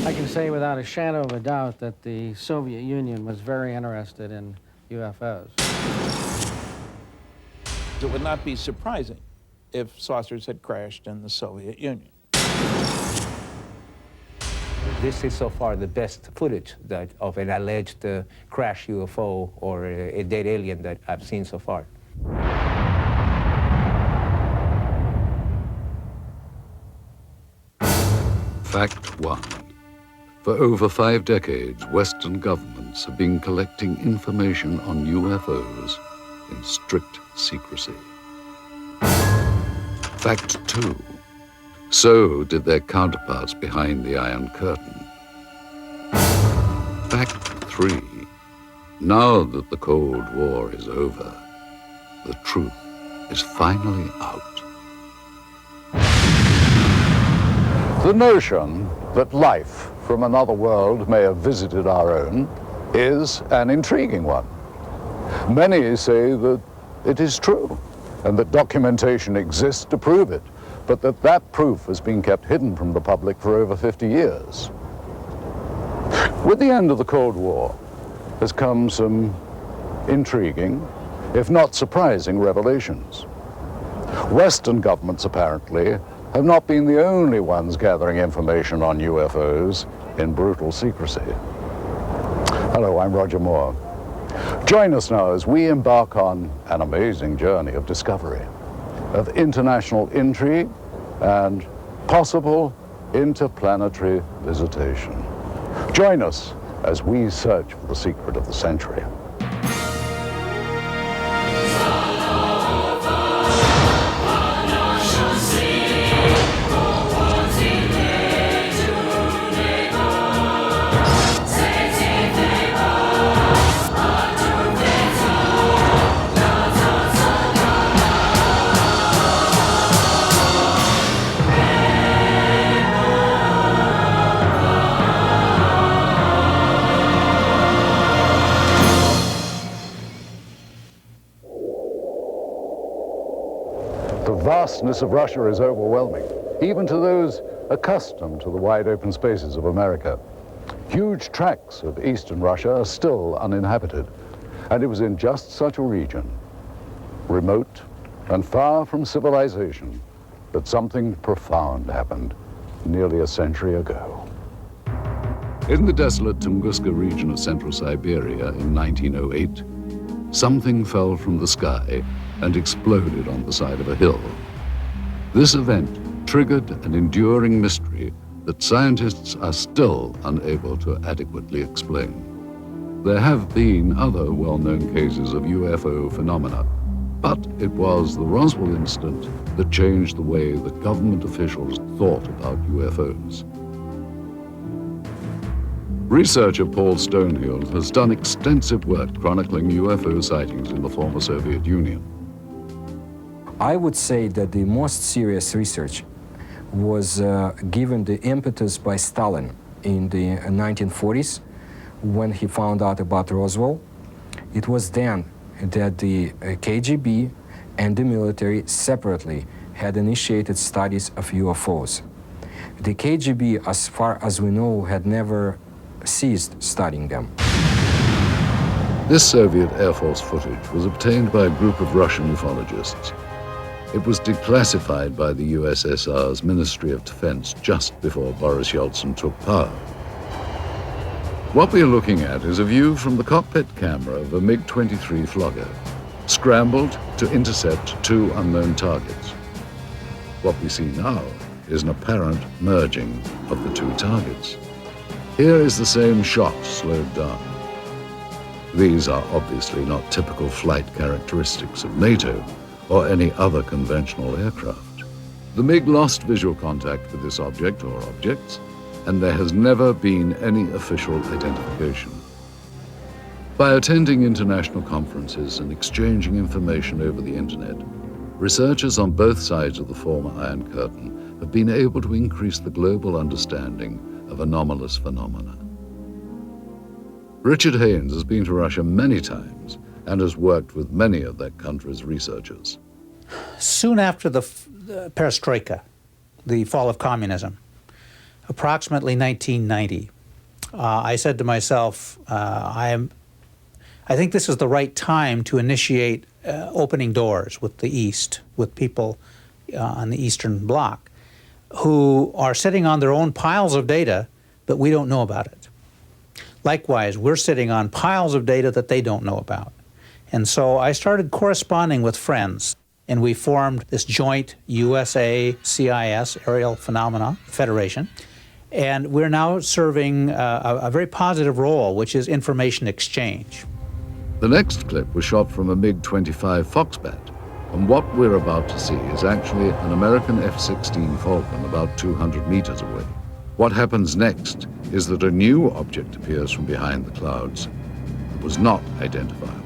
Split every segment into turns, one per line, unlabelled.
I can say without a shadow of a doubt that the Soviet Union was very interested in UFOs.
It would not be surprising if saucers had crashed in the Soviet Union.
This is so far the best footage of an alleged crash UFO or a dead alien that I've seen so far.
Fact 1. For over 5 decades, Western governments have been collecting information on UFOs in strict secrecy. Fact 2. So did their counterparts behind the Iron Curtain. Fact 3. Now that the Cold War is over, the truth is finally out.
The notion that life from another world may have visited our own is an intriguing one. Many say that it is true and that documentation exists to prove it, but that proof has been kept hidden from the public for over 50 years. With the end of the Cold War has come some intriguing, if not surprising, revelations. Western governments apparently have not been the only ones gathering information on UFOs in brutal secrecy. Hello, I'm Roger Moore. Join us now as we embark on an amazing journey of discovery, of international intrigue and possible interplanetary visitation. Join us as we search for the secret of the century. The vastness of Russia is overwhelming, even to those accustomed to the wide open spaces of America. Huge tracts of eastern Russia are still uninhabited, and it was in just such a region, remote and far from civilization, that something profound happened nearly a century ago.
In the desolate Tunguska region of central Siberia in 1908, something fell from the sky and exploded on the side of a hill. This event triggered an enduring mystery that scientists are still unable to adequately explain. There have been other well-known cases of UFO phenomena, but it was the Roswell incident that changed the way that government officials thought about UFOs. Researcher Paul Stonehill has done extensive work chronicling UFO sightings in the former Soviet Union.
I would say that the most serious research was given the impetus by Stalin in the 1940s when he found out about Roswell. It was then that the KGB and the military separately had initiated studies of UFOs. The KGB, as far as we know, had never ceased studying them.
This Soviet Air Force footage was obtained by a group of Russian ufologists. It was declassified by the USSR's Ministry of Defense just before Boris Yeltsin took power. What we are looking at is a view from the cockpit camera of a MiG-23 Flogger, scrambled to intercept 2 unknown targets. What we see now is an apparent merging of the 2 targets. Here is the same shot slowed down. These are obviously not typical flight characteristics of NATO or any other conventional aircraft. The MiG lost visual contact with this object or objects, and there has never been any official identification. By attending international conferences and exchanging information over the internet, researchers on both sides of the former Iron Curtain have been able to increase the global understanding of anomalous phenomena. Richard Haynes has been to Russia many times and has worked with many of that country's researchers.
Soon after the perestroika, the fall of communism, approximately 1990. I said to myself, I think this is the right time to initiate opening doors with the East, with people on the Eastern Bloc who are sitting on their own piles of data, but we don't know about it. Likewise, we're sitting on piles of data that they don't know about. And so I started corresponding with friends, and we formed this joint USA-CIS Aerial Phenomena Federation. And we're now serving a very positive role, which is information exchange.
The next clip was shot from a MiG-25 Foxbat, and what we're about to see is actually an American F-16 Falcon about 200 meters away. What happens next is that a new object appears from behind the clouds. It was not identifiable.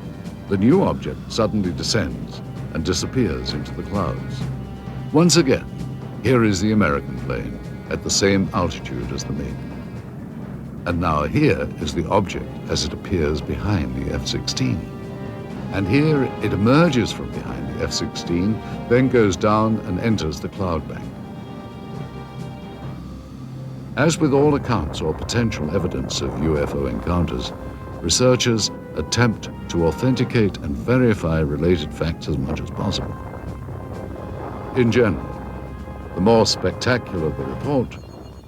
The new object suddenly descends and disappears into the clouds. Once again, here is the American plane at the same altitude as the MiG. And now here is the object as it appears behind the F-16. And here it emerges from behind the F-16, then goes down and enters the cloud bank. As with all accounts or potential evidence of UFO encounters, researchers attempt to authenticate and verify related facts as much as possible. In general, the more spectacular the report,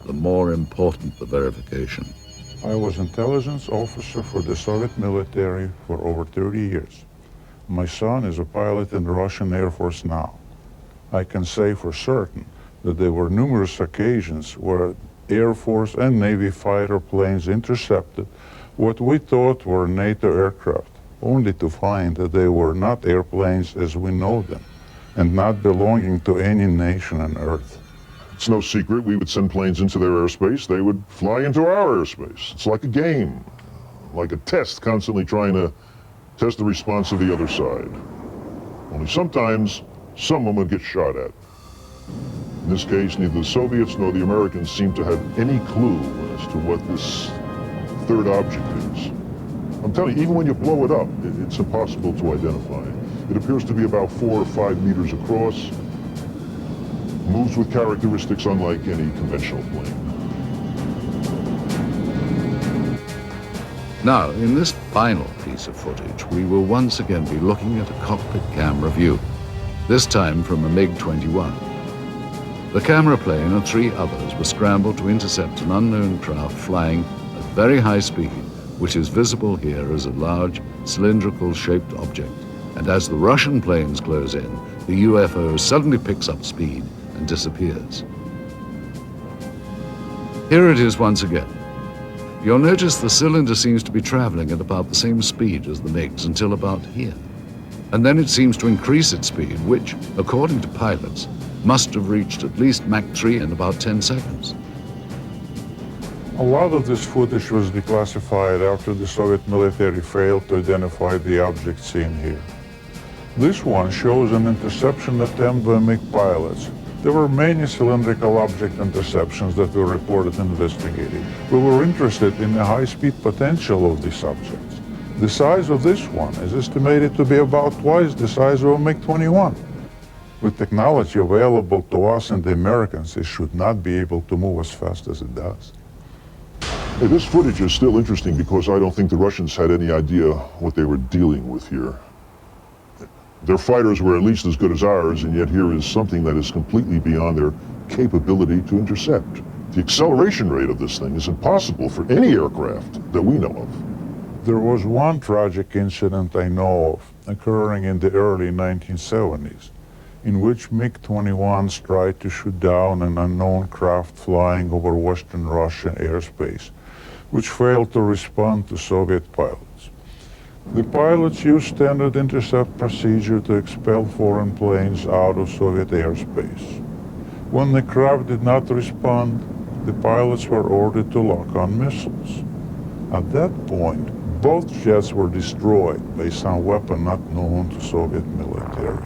the more important the verification.
I was intelligence officer for the Soviet military for over 30 years. My son is a pilot in the Russian Air Force now. I can say for certain that there were numerous occasions where Air Force and Navy fighter planes intercepted what we thought were NATO aircraft, only to find that they were not airplanes as we know them, and not belonging to any nation on Earth.
It's no secret we would send planes into their airspace. They would fly into our airspace. It's like a game, like a test, constantly trying to test the response of the other side. Only sometimes someone would get shot at. In this case, neither the Soviets nor the Americans seem to have any clue as to what this third object is. I'm telling you, even when you blow it up, it's impossible to identify. It appears to be about 4 or 5 meters across, moves with characteristics unlike any conventional plane.
Now, in this final piece of footage, we will once again be looking at a cockpit camera view, this time from a MiG-21. The camera plane and 3 others were scrambled to intercept an unknown craft flying at very high speed, which is visible here as a large, cylindrical-shaped object. And as the Russian planes close in, the UFO suddenly picks up speed and disappears. Here it is once again. You'll notice the cylinder seems to be traveling at about the same speed as the MiGs until about here. And then it seems to increase its speed, which, according to pilots, must have reached at least Mach 3 in about 10 seconds.
A lot of this footage was declassified after the Soviet military failed to identify the object seen here. This one shows an interception attempt by MiG pilots. There were many cylindrical object interceptions that were reported and investigated. We were interested in the high-speed potential of these objects. The size of this one is estimated to be about twice the size of a MiG-21. With technology available to us and the Americans, it should not be able to move as fast as it does.
Hey, this footage is still interesting because I don't think the Russians had any idea what they were dealing with here. Their fighters were at least as good as ours, and yet here is something that is completely beyond their capability to intercept. The acceleration rate of this thing is impossible for any aircraft that we know of.
There was one tragic incident I know of, occurring in the early 1970s, in which MiG-21s tried to shoot down an unknown craft flying over Western Russian airspace, which failed to respond to Soviet pilots. The pilots used standard intercept procedure to expel foreign planes out of Soviet airspace. When the craft did not respond, the pilots were ordered to lock on missiles. At that point, both jets were destroyed by some weapon not known to Soviet military.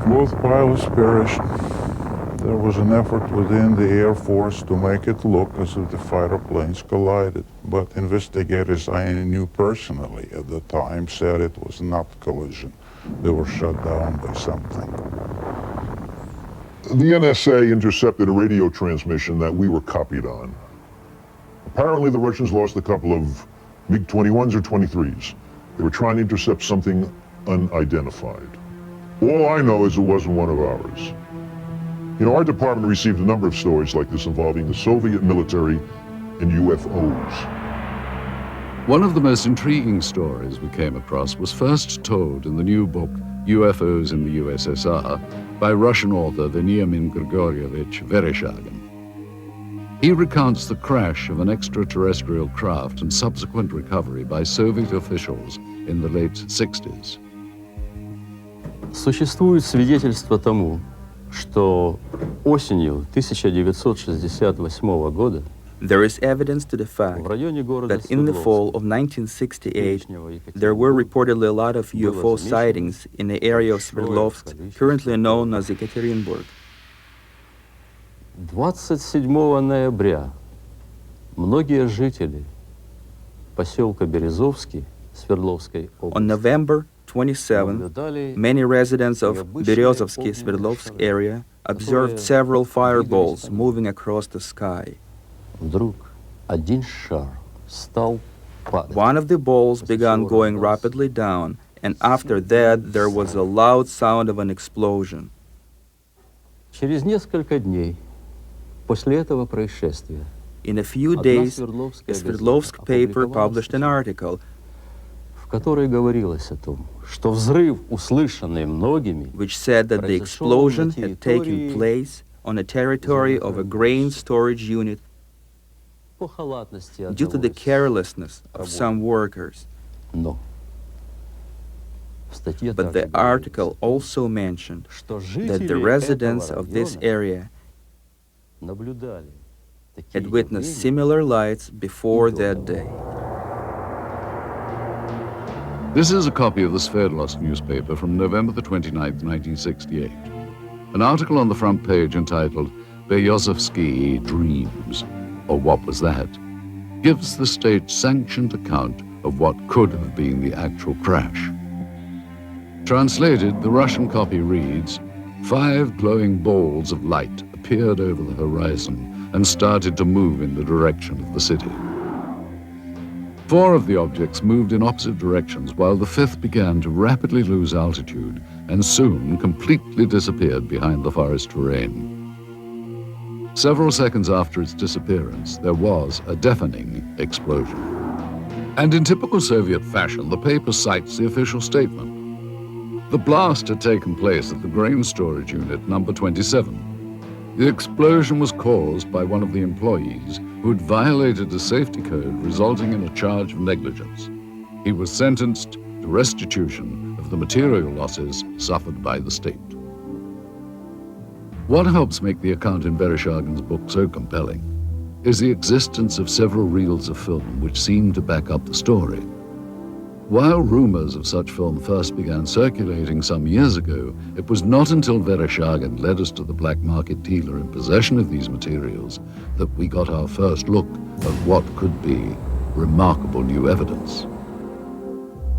Both pilots perished. There was an effort within the Air Force to make it look as if the fighter planes collided, but investigators I knew personally at the time said it was not collision. They were shot down by something.
The NSA intercepted a radio transmission that we were copied on. Apparently the Russians lost a couple of MiG-21s or 23s. They were trying to intercept something unidentified. All I know is it wasn't one of ours. You know, our department received a number of stories like this involving the Soviet military and UFOs.
One of the most intriguing stories we came across was first told in the new book UFOs in the USSR by Russian author Veniamin Grigorievich Vereshchagin. He recounts the crash of an extraterrestrial craft and subsequent recovery by Soviet officials in the late 60s.
Существует свидетельство тому, что осенью 1968 года
there is evidence to the fact that in the fall of 1968, there were reportedly a lot of UFO sightings in the area of Sverdlovsk, currently known as Ekaterinburg.
27 ноября многие жители поселка Березовский Свердловской области
On November 27, many residents of Berezovsky Sverdlovsk area observed several fireballs moving across the sky.
Вдруг один шар стал падать.
One of the balls began going rapidly down, and after that there was a loud sound of an explosion.
Через несколько дней после этого происшествия
In a few days, a Sverdlovsk paper published an article
в которой говорилось о том, что взрыв, услышанный многими,
which said that the explosion had taken place on a territory of a grain storage unit due to the carelessness of some workers.
Но
But the article also mentioned that the residents of this area had witnessed similar lights before that day.
This is a copy of the Sverdlovsk newspaper from November the 29th, 1968. An article on the front page entitled Berezovsky Dreams, or What Was That?, gives the state's sanctioned account of what could have been the actual crash. Translated, the Russian copy reads, 5 glowing balls of light appeared over the horizon and started to move in the direction of the city. 4 of the objects moved in opposite directions while the 5th began to rapidly lose altitude and soon completely disappeared behind the forest terrain. Several seconds after its disappearance, there was a deafening explosion. And in typical Soviet fashion, the paper cites the official statement. The blast had taken place at the grain storage unit number 27. The explosion was caused by one of the employees who had violated a safety code, resulting in a charge of negligence. He was sentenced to restitution of the material losses suffered by the state. What helps make the account in Vereshchagin's book so compelling is the existence of several reels of film which seem to back up the story. While rumors of such film first began circulating some years ago, it was not until Vereshchagin led us to the black market dealer in possession of these materials that we got our first look at what could be remarkable new evidence.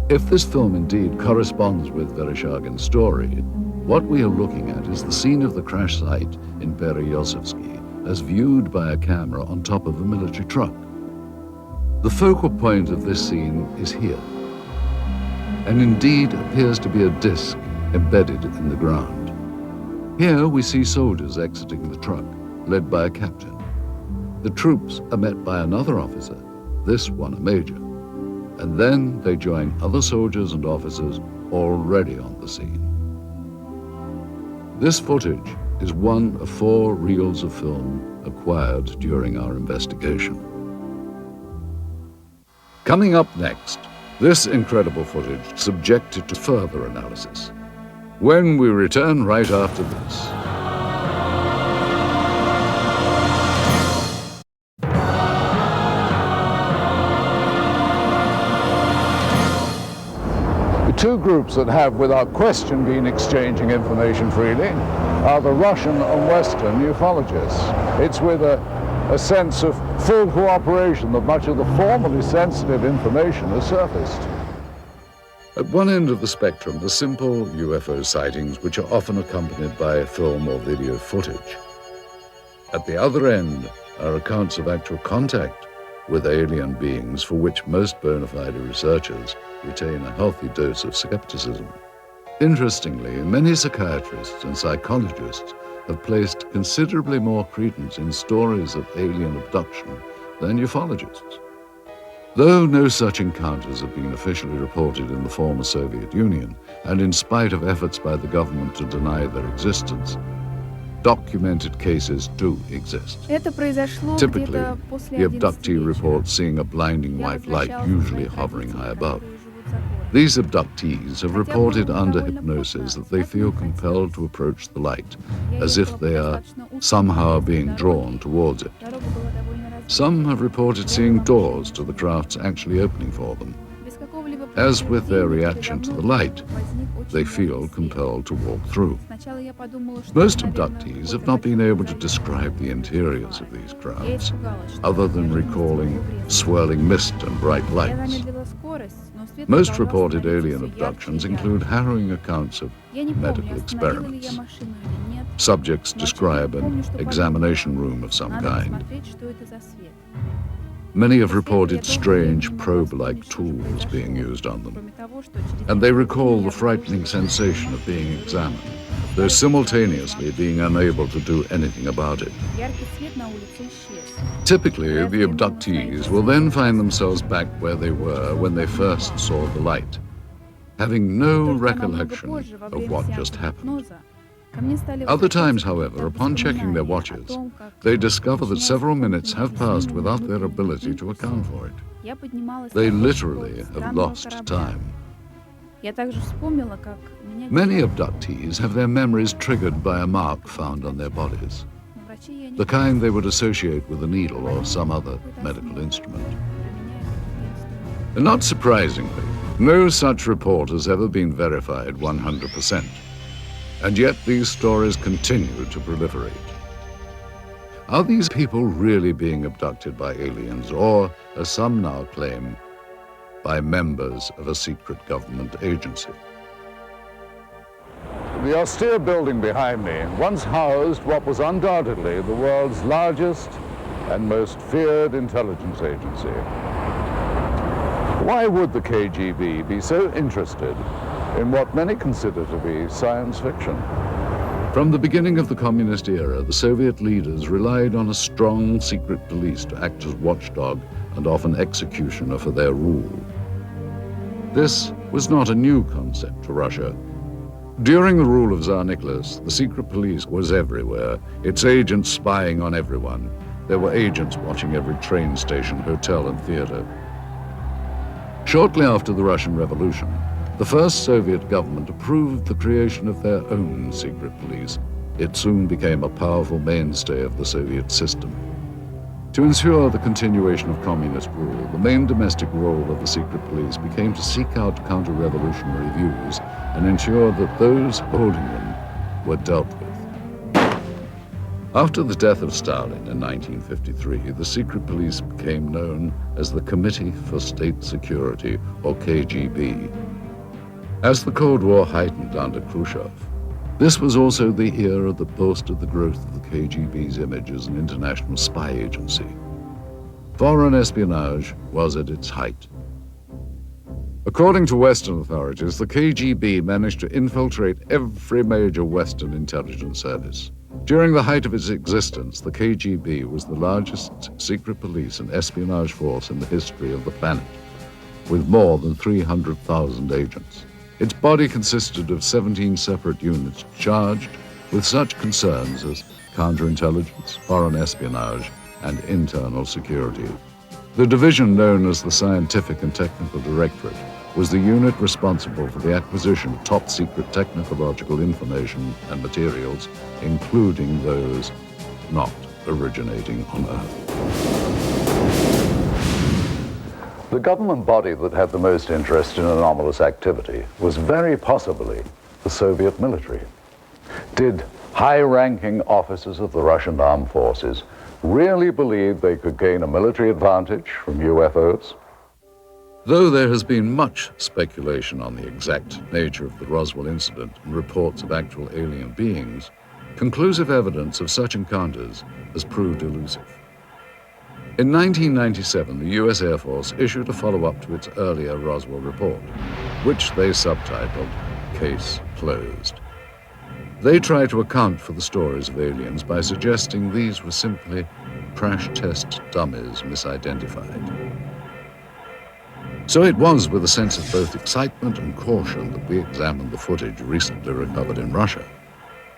If this film indeed corresponds with Vereshchagin's story, what we are looking at is the scene of the crash site in Berezovsky as viewed by a camera on top of a military truck. The focal point of this scene is here, and indeed appears to be a disc embedded in the ground. Here we see soldiers exiting the truck, led by a captain. The troops are met by another officer, this one a major, and then they join other soldiers and officers already on the scene. This footage is one of 4 reels of film acquired during our investigation. Coming up next, this incredible footage subjected to further analysis when we return right after this.
The 2 groups that have, without question, been exchanging information freely are the Russian and Western ufologists. It's with a sense of full cooperation that much of the formerly sensitive information has surfaced.
At one end of the spectrum are simple UFO sightings which are often accompanied by film or video footage. At the other end are accounts of actual contact with alien beings for which most bona fide researchers retain a healthy dose of skepticism. Interestingly, many psychiatrists and psychologists have placed considerably more credence in stories of alien abduction than ufologists. Though no such encounters have been officially reported in the former Soviet Union, and in spite of efforts by the government to deny their existence, documented cases do exist. Typically, the abductee reports seeing a blinding white light, usually hovering high above. These abductees have reported under hypnosis that they feel compelled to approach the light, as if they are somehow being drawn towards it. Some have reported seeing doors to the crafts actually opening for them. As with their reaction to the light, they feel compelled to walk through. Most abductees have not been able to describe the interiors of these crafts, other than recalling swirling mist and bright lights. Most reported alien abductions include harrowing accounts of medical experiments. Subjects describe an examination room of some kind. Many have reported strange probe-like tools being used on them, and they recall the frightening sensation of being examined, though simultaneously being unable to do anything about it. Typically, the abductees will then find themselves back where they were when they first saw the light, having no recollection of what just happened. Other times, however, upon checking their watches, they discover that several minutes have passed without their ability to account for it. They literally have lost time. Many abductees have their memories triggered by a mark found on their bodies, the kind they would associate with a needle or some other medical instrument. And not surprisingly, no such report has ever been verified 100%. And yet these stories continue to proliferate. Are these people really being abducted by aliens, or, as some now claim, by members of a secret government agency?
The austere building behind me once housed what was undoubtedly the world's largest and most feared intelligence agency. Why would the KGB be so interested in what many consider to be science fiction?
From the beginning of the communist era, the Soviet leaders relied on a strong secret police to act as watchdog and often executioner for their rule. This was not a new concept to Russia. During the rule of Tsar Nicholas, the secret police was everywhere, its agents spying on everyone. There were agents watching every train station, hotel, and theater. Shortly after the Russian Revolution, the first Soviet government approved the creation of their own secret police. It soon became a powerful mainstay of the Soviet system. To ensure the continuation of communist rule, the main domestic role of the secret police became to seek out counter-revolutionary views and ensure that those holding them were dealt with. After the death of Stalin in 1953, the secret police became known as the Committee for State Security, or KGB. As the Cold War heightened under Khrushchev, this was also the era that boasted the growth of the KGB's image as an international spy agency. Foreign espionage was at its height. According to Western authorities, the KGB managed to infiltrate every major Western intelligence service. During the height of its existence, the KGB was the largest secret police and espionage force in the history of the planet, with more than 300,000 agents. Its body consisted of 17 separate units charged with such concerns as counterintelligence, foreign espionage, and internal security. The division known as the Scientific and Technical Directorate was the unit responsible for the acquisition of top-secret technological information and materials, including those not originating on Earth.
The government body that had the most interest in anomalous activity was very possibly the Soviet military. Did high-ranking officers of the Russian armed forces really believe they could gain a military advantage from UFOs?
Though there has been much speculation on the exact nature of the Roswell incident and reports of actual alien beings, conclusive evidence of such encounters has proved elusive. In 1997, the U.S. Air Force issued a follow-up to its earlier Roswell report, which they subtitled Case Closed. They tried to account for the stories of aliens by suggesting these were simply crash test dummies misidentified. So it was with a sense of both excitement and caution that we examined the footage recently recovered in Russia.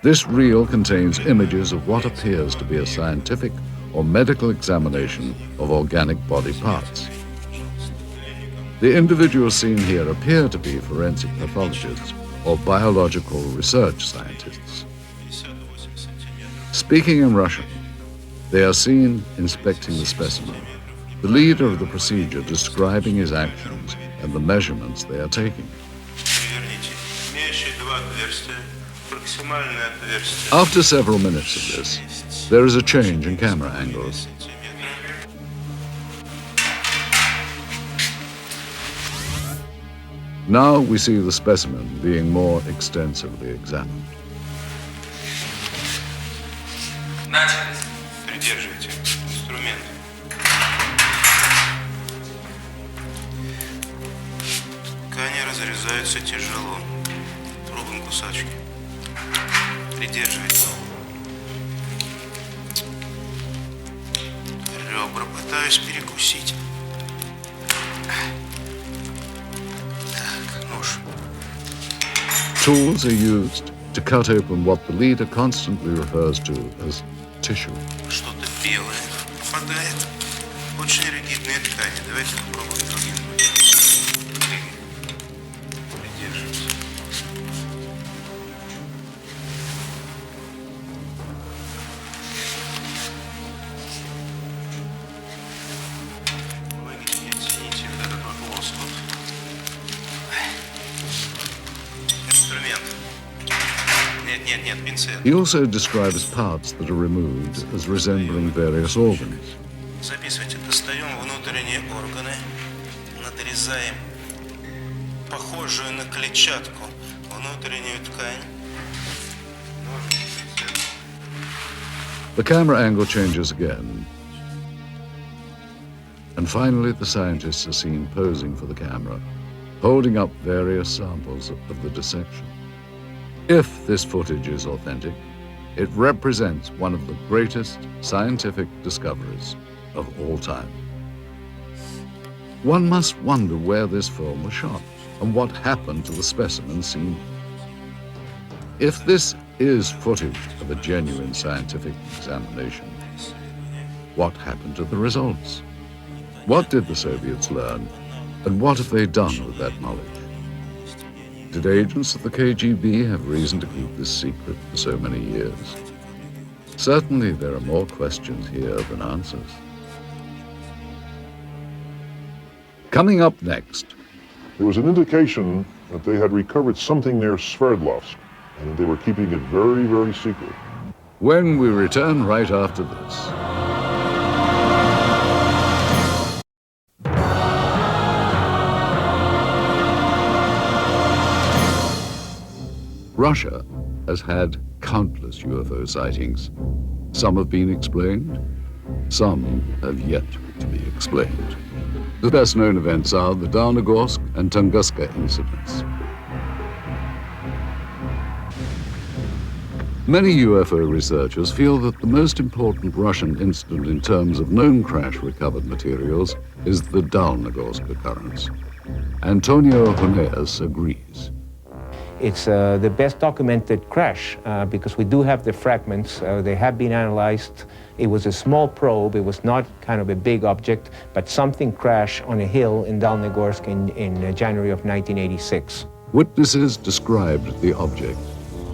This reel contains images of what appears to be a scientific or medical examination of organic body parts. The individuals seen here appear to be forensic pathologists or biological research scientists. Speaking in Russian, they are seen inspecting the specimen, the leader of the procedure describing his actions and the measurements they are taking. After several minutes of this, there is a change in camera angles. Now we see the specimen being more extensively examined.
Придерживайте инструмент. Ткани разрезаются тяжело. Пробуем кусачки. Придерживайте. Ребра пытаюсь перекусить. Так, нож.
Tools are used to cut open what the leader constantly refers to as tissue.
Что-то белое попадает. Очень ригидные ткани. Давайте попробуем другим. Придерживайся. Выгните, оцените вот этот вот лоскут. Инструмент. Нет, пинцет.
He also describes parts that are removed as resembling various organs.
Записывайте, достаем внутренние органы, надрезаем похожую на клетчатку внутреннюю ткань.
The camera angle changes again. And finally, the scientists are seen posing for the camera, holding up various samples of the dissection. If this footage is authentic, it represents one of the greatest scientific discoveries of all time. One must wonder where this film was shot and what happened to the specimen seen. If this is footage of a genuine scientific examination, what happened to the results? What did the Soviets learn, and what have they done with that knowledge? Did agents of the KGB have reason to keep this secret for so many years? Certainly there are more questions here than answers. Coming up next.
There was an indication that they had recovered something near Sverdlovsk, and they were keeping it very, very secret.
When we return right after this. Russia has had countless UFO sightings. Some have been explained, some have yet to be explained. The best known events are the Downogorsk and Tunguska incidents. Many UFO researchers feel that the most important Russian incident in terms of known crash recovered materials is the Downogorsk occurrence. Antonio Huneas agrees.
It's the best documented crash because we do have the fragments. They have been analyzed. It was a small probe. It was not kind of a big object, but something crashed on a hill in Dalnogorsk in January of 1986.
Witnesses described the object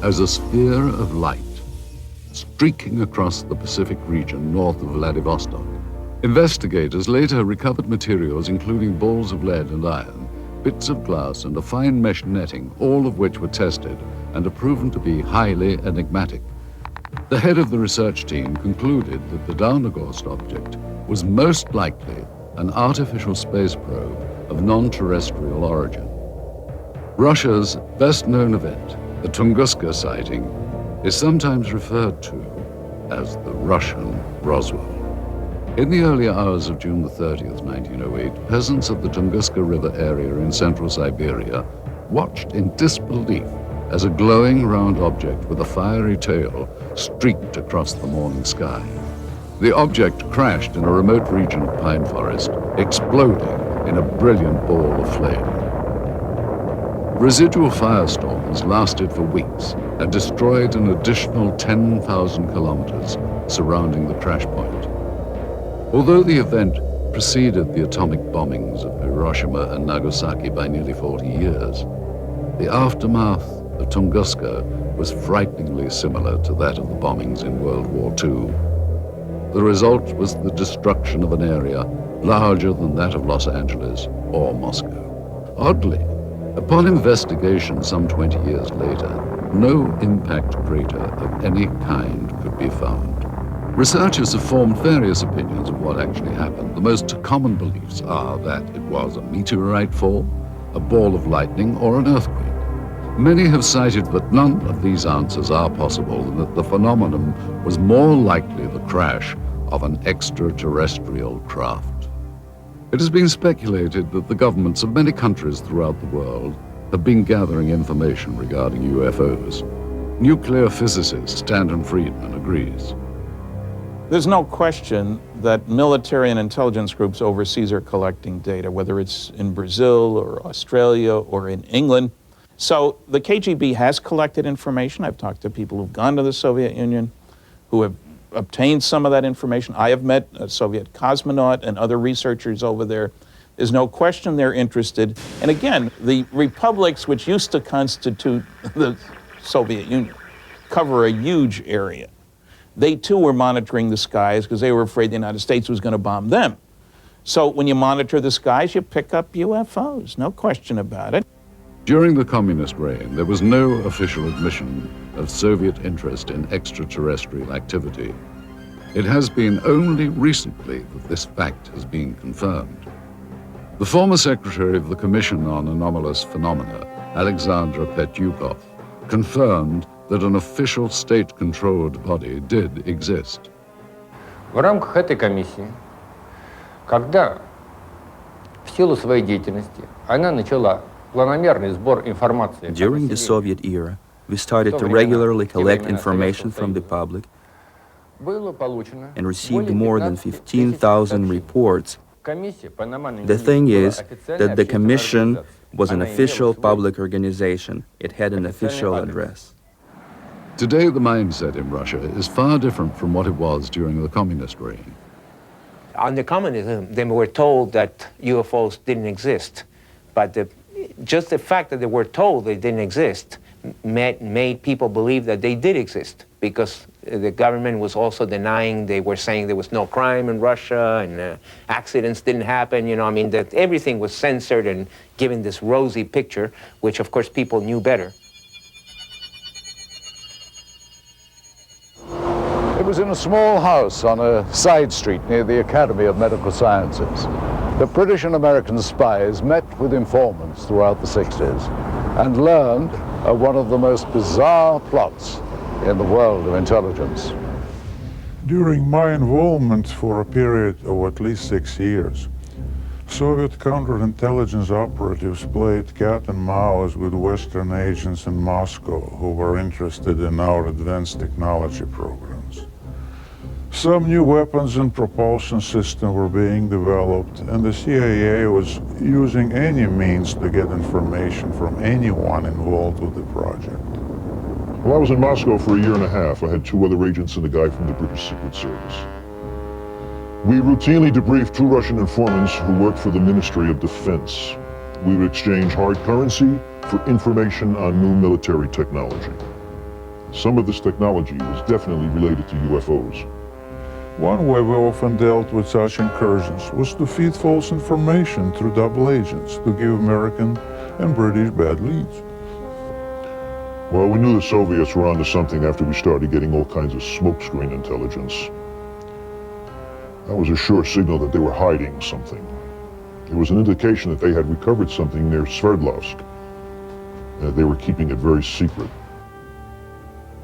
as a sphere of light streaking across the Pacific region north of Vladivostok. Investigators later recovered materials including balls of lead and iron, bits of glass and a fine mesh netting, all of which were tested and are proven to be highly enigmatic. The head of the research team concluded that the Downogorsk object was most likely an artificial space probe of non-terrestrial origin. Russia's best-known event, the Tunguska sighting, is sometimes referred to as the Russian Roswell. In the early hours of June the 30th, 1908, peasants of the Tunguska River area in central Siberia watched in disbelief as a glowing round object with a fiery tail streaked across the morning sky. The object crashed in a remote region of pine forest, exploding in a brilliant ball of flame. Residual firestorms lasted for weeks and destroyed an additional 10,000 kilometers surrounding the crash point. Although the event preceded the atomic bombings of Hiroshima and Nagasaki by nearly 40 years, the aftermath of Tunguska was frighteningly similar to that of the bombings in World War II. The result was the destruction of an area larger than that of Los Angeles or Moscow. Oddly, upon investigation some 20 years later, no impact crater of any kind could be found. Researchers have formed various opinions of what actually happened. The most common beliefs are that it was a meteorite fall, a ball of lightning, or an earthquake. Many have cited that none of these answers are possible and that the phenomenon was more likely the crash of an extraterrestrial craft. It has been speculated that the governments of many countries throughout the world have been gathering information regarding UFOs. Nuclear physicist Stanton Friedman agrees.
There's no question that military and intelligence groups overseas are collecting data, whether it's in Brazil or Australia or in England. So the KGB has collected information. I've talked to people who've gone to the Soviet Union who have obtained some of that information. I have met a Soviet cosmonaut and other researchers over there. There's no question they're interested. And again, the republics which used to constitute the Soviet Union cover a huge area. They too were monitoring the skies because they were afraid the United States was going to bomb them. So when you monitor the skies, you pick up UFOs, no question about it.
During the communist reign, there was no official admission of Soviet interest in extraterrestrial activity. It has been only recently that this fact has been confirmed. The former secretary of the Commission on Anomalous Phenomena, Alexander Petyukov, confirmed that an official state-controlled body did exist.
В рамках этой комиссии, когда в силу своей деятельности она начала планомерный сбор информации.
During the Soviet era, we started to regularly collect information from the public and received more than 15,000 reports. The thing is that the Commission was an official public organization. It had an official address.
Today, the mindset in Russia is far different from what it was during the communist reign.
Under communism, they were told that UFOs didn't exist, but just the fact that they were told they didn't exist made people believe that they did exist, because the government was also denying. They were saying there was no crime in Russia and accidents didn't happen, you know, I mean, that everything was censored and given this rosy picture, which of course people knew better.
It was in a small house on a side street near the Academy of Medical Sciences. The British and American spies met with informants throughout the 60s and learned of one of the most bizarre plots in the world of intelligence.
During my involvement for a period of at least 6 years, Soviet counterintelligence operatives played cat and mouse with Western agents in Moscow who were interested in our advanced technology programs. Some new weapons and propulsion systems were being developed, and the CIA was using any means to get information from anyone involved with the project.
Well, I was in Moscow for a year and a half. I had 2 other agents and a guy from the British Secret Service. We routinely debriefed 2 Russian informants who worked for the Ministry of Defense. We would exchange hard currency for information on new military technology. Some of this technology was definitely related to UFOs.
One way we often dealt with such incursions was to feed false information through double agents to give American and British bad leads.
Well, we knew the Soviets were onto something after we started getting all kinds of smokescreen intelligence. That was a sure signal that they were hiding something. It was an indication that they had recovered something near Sverdlovsk. They were keeping it very secret.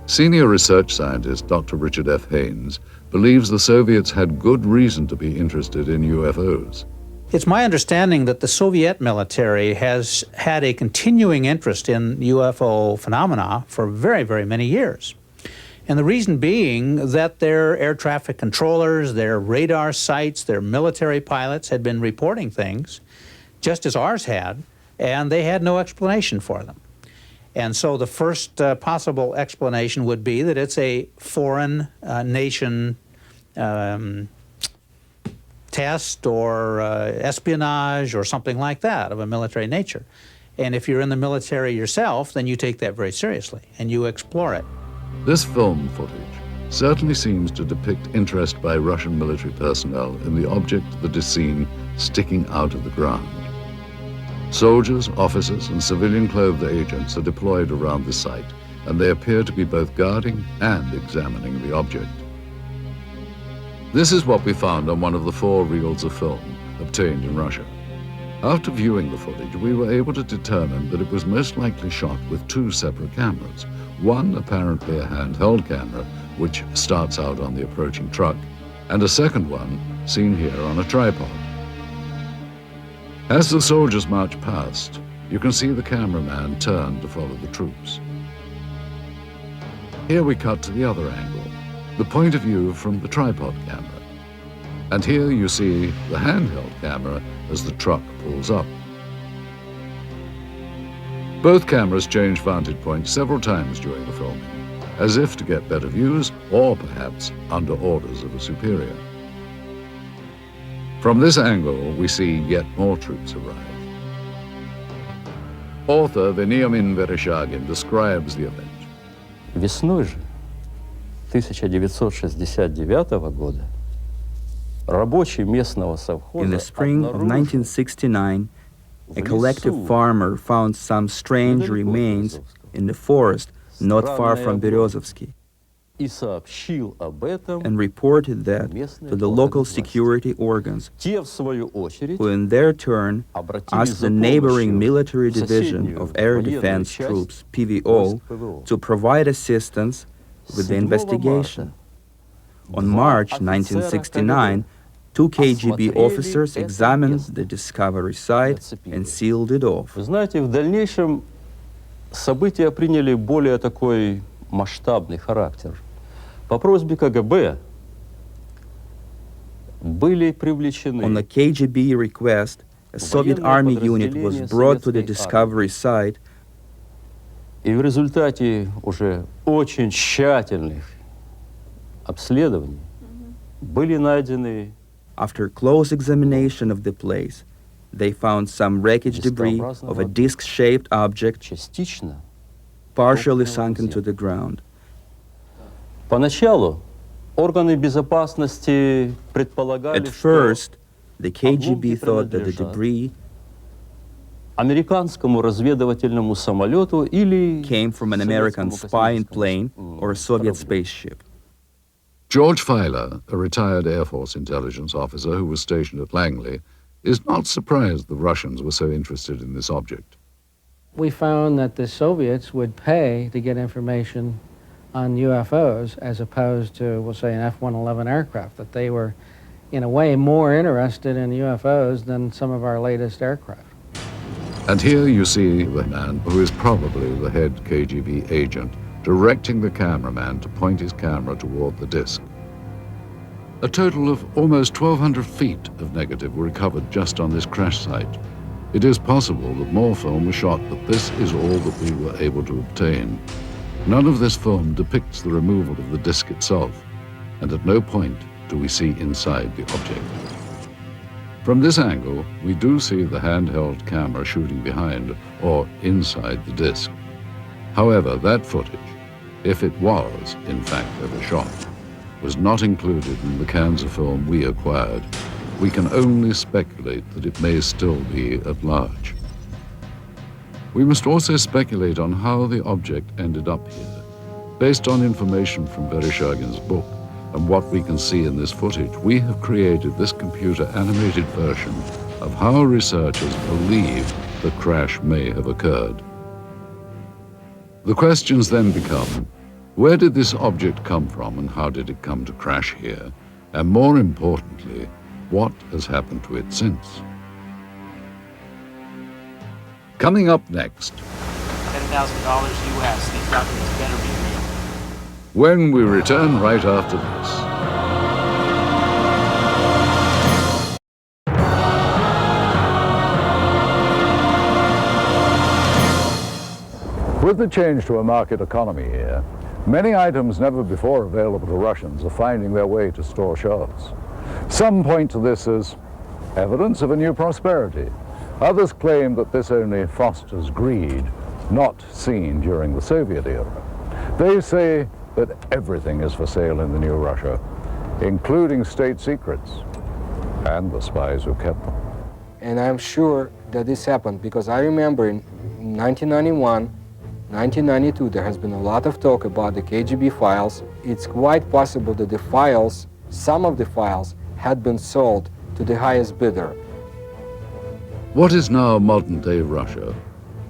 Senior research scientist Dr. Richard F. Haynes believes the Soviets had good reason to be interested in UFOs.
It's my understanding that the Soviet military has had a continuing interest in UFO phenomena for very, very many years. And the reason being that their air traffic controllers, their radar sites, their military pilots had been reporting things, just as ours had, and they had no explanation for them. And so the first possible explanation would be that it's a foreign nation test or espionage or something like that of a military nature. And if you're in the military yourself, then you take that very seriously and you explore it.
This film footage certainly seems to depict interest by Russian military personnel in the object that is seen sticking out of the ground. Soldiers, officers, and civilian-clothed agents are deployed around the site, and they appear to be both guarding and examining the object. This is what we found on one of the 4 reels of film obtained in Russia. After viewing the footage, we were able to determine that it was most likely shot with 2 separate cameras. One apparently a handheld camera, which starts out on the approaching truck, and a second one seen here on a tripod. As the soldiers march past, you can see the cameraman turn to follow the troops. Here we cut to the other angle, the point of view from the tripod camera. And here you see the handheld camera as the truck pulls up. Both cameras change vantage points several times during the filming, as if to get better views or perhaps under orders of a superior. From this angle, we see yet more troops arrive. Author Veniamin Vereshchagin describes the event.
Весной же 1969 года рабочий местного совхоза
In the spring of 1969, a collective farmer found some strange remains in the forest not far from Berezovsky
и сообщил об этом,
and reported that to the local security organs,
те в свою очередь
who in their turn asked the neighboring military division of air defense troops, PVO, to provide assistance with the investigation. On March 1969, 2 KGB officers examined the discovery site and sealed it off.
Вы знаете, в дальнейшем события приняли более такой масштабный характер. По просьбе КГБ были привлечены.
On the KGB request, a Soviet army unit was brought to the discovery site,
и в результате уже очень тщательных обследований были найдены.
After close examination of the place, they found some wreckage debris of a disc-shaped object
частично
partially sunken to the ground.
Поначалу органы безопасности предполагали,
At first, the KGB thought that the debris
американскому разведывательному самолету или
came from an American spying plane or a Soviet spaceship.
George Filer, a retired Air Force intelligence officer who was stationed at Langley, is not surprised the Russians were so interested in this object.
We found that the Soviets would pay to get information on UFOs as opposed to, we'll say, an F-111 aircraft, that they were, in a way, more interested in UFOs than some of our latest aircraft.
And here you see the man who is probably the head KGB agent directing the cameraman to point his camera toward the disc. A total of almost 1,200 feet of negative were recovered just on this crash site. It is possible that more film was shot, but this is all that we were able to obtain. None of this film depicts the removal of the disc itself, and at no point do we see inside the object. From this angle, we do see the handheld camera shooting behind or inside the disc. However, that footage, if it was, in fact, ever shot, was not included in the cans of film we acquired. We can only speculate that it may still be at large. We must also speculate on how the object ended up here. Based on information from Vereshchagin's book, and what we can see in this footage, we have created this computer-animated version of how researchers believe the crash may have occurred. The questions then become, where did this object come from and how did it come to crash here? And more importantly, what has happened to it since? Coming up next,
$10,000 US. These documents better be real.
when we return right after this.
With the change to a market economy here, many items never before available to Russians are finding their way to store shelves. Some point to this as evidence of a new prosperity. Others claim that this only fosters greed, not seen during the Soviet era. They say that everything is for sale in the new Russia, including state secrets and the spies who kept them.
And I'm sure that this happened because I remember in 1991, 1992, there has been a lot of talk about the KGB files. It's quite possible that the files, some of the files, had been sold to the highest bidder.
What is now modern-day Russia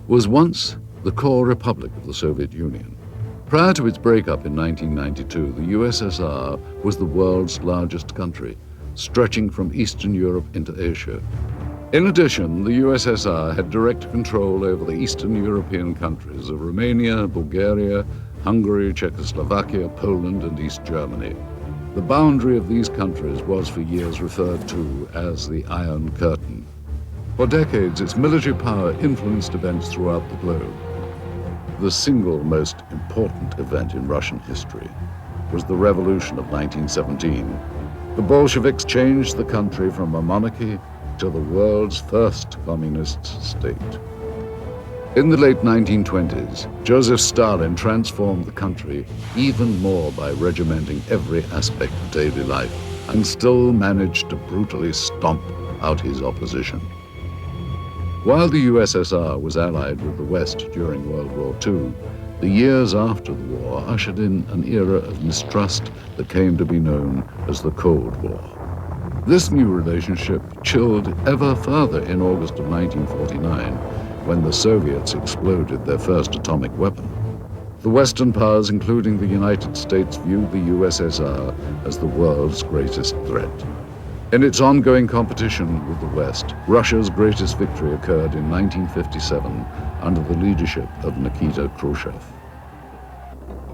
was once the core republic of the Soviet Union. Prior to its breakup in 1992, the USSR was the world's largest country, stretching from Eastern Europe into Asia. In addition, the USSR had direct control over the Eastern European countries of Romania, Bulgaria, Hungary, Czechoslovakia, Poland, and East Germany. The boundary of these countries was for years referred to as the Iron Curtain. For decades, its military power influenced events throughout the globe. The single most important event in Russian history was the Revolution of 1917. The Bolsheviks changed the country from a monarchy to the world's first communist state. In the late 1920s, Joseph Stalin transformed the country even more by regimenting every aspect of daily life and still managed to brutally stomp out his opposition. While the USSR was allied with the West during World War II, the years after the war ushered in an era of mistrust that came to be known as the Cold War. This new relationship chilled ever further in August of 1949, when the Soviets exploded their first atomic weapon. The Western powers, including the United States, viewed the USSR as the world's greatest threat. In its ongoing competition with the West, Russia's greatest victory occurred in 1957 under the leadership of Nikita Khrushchev.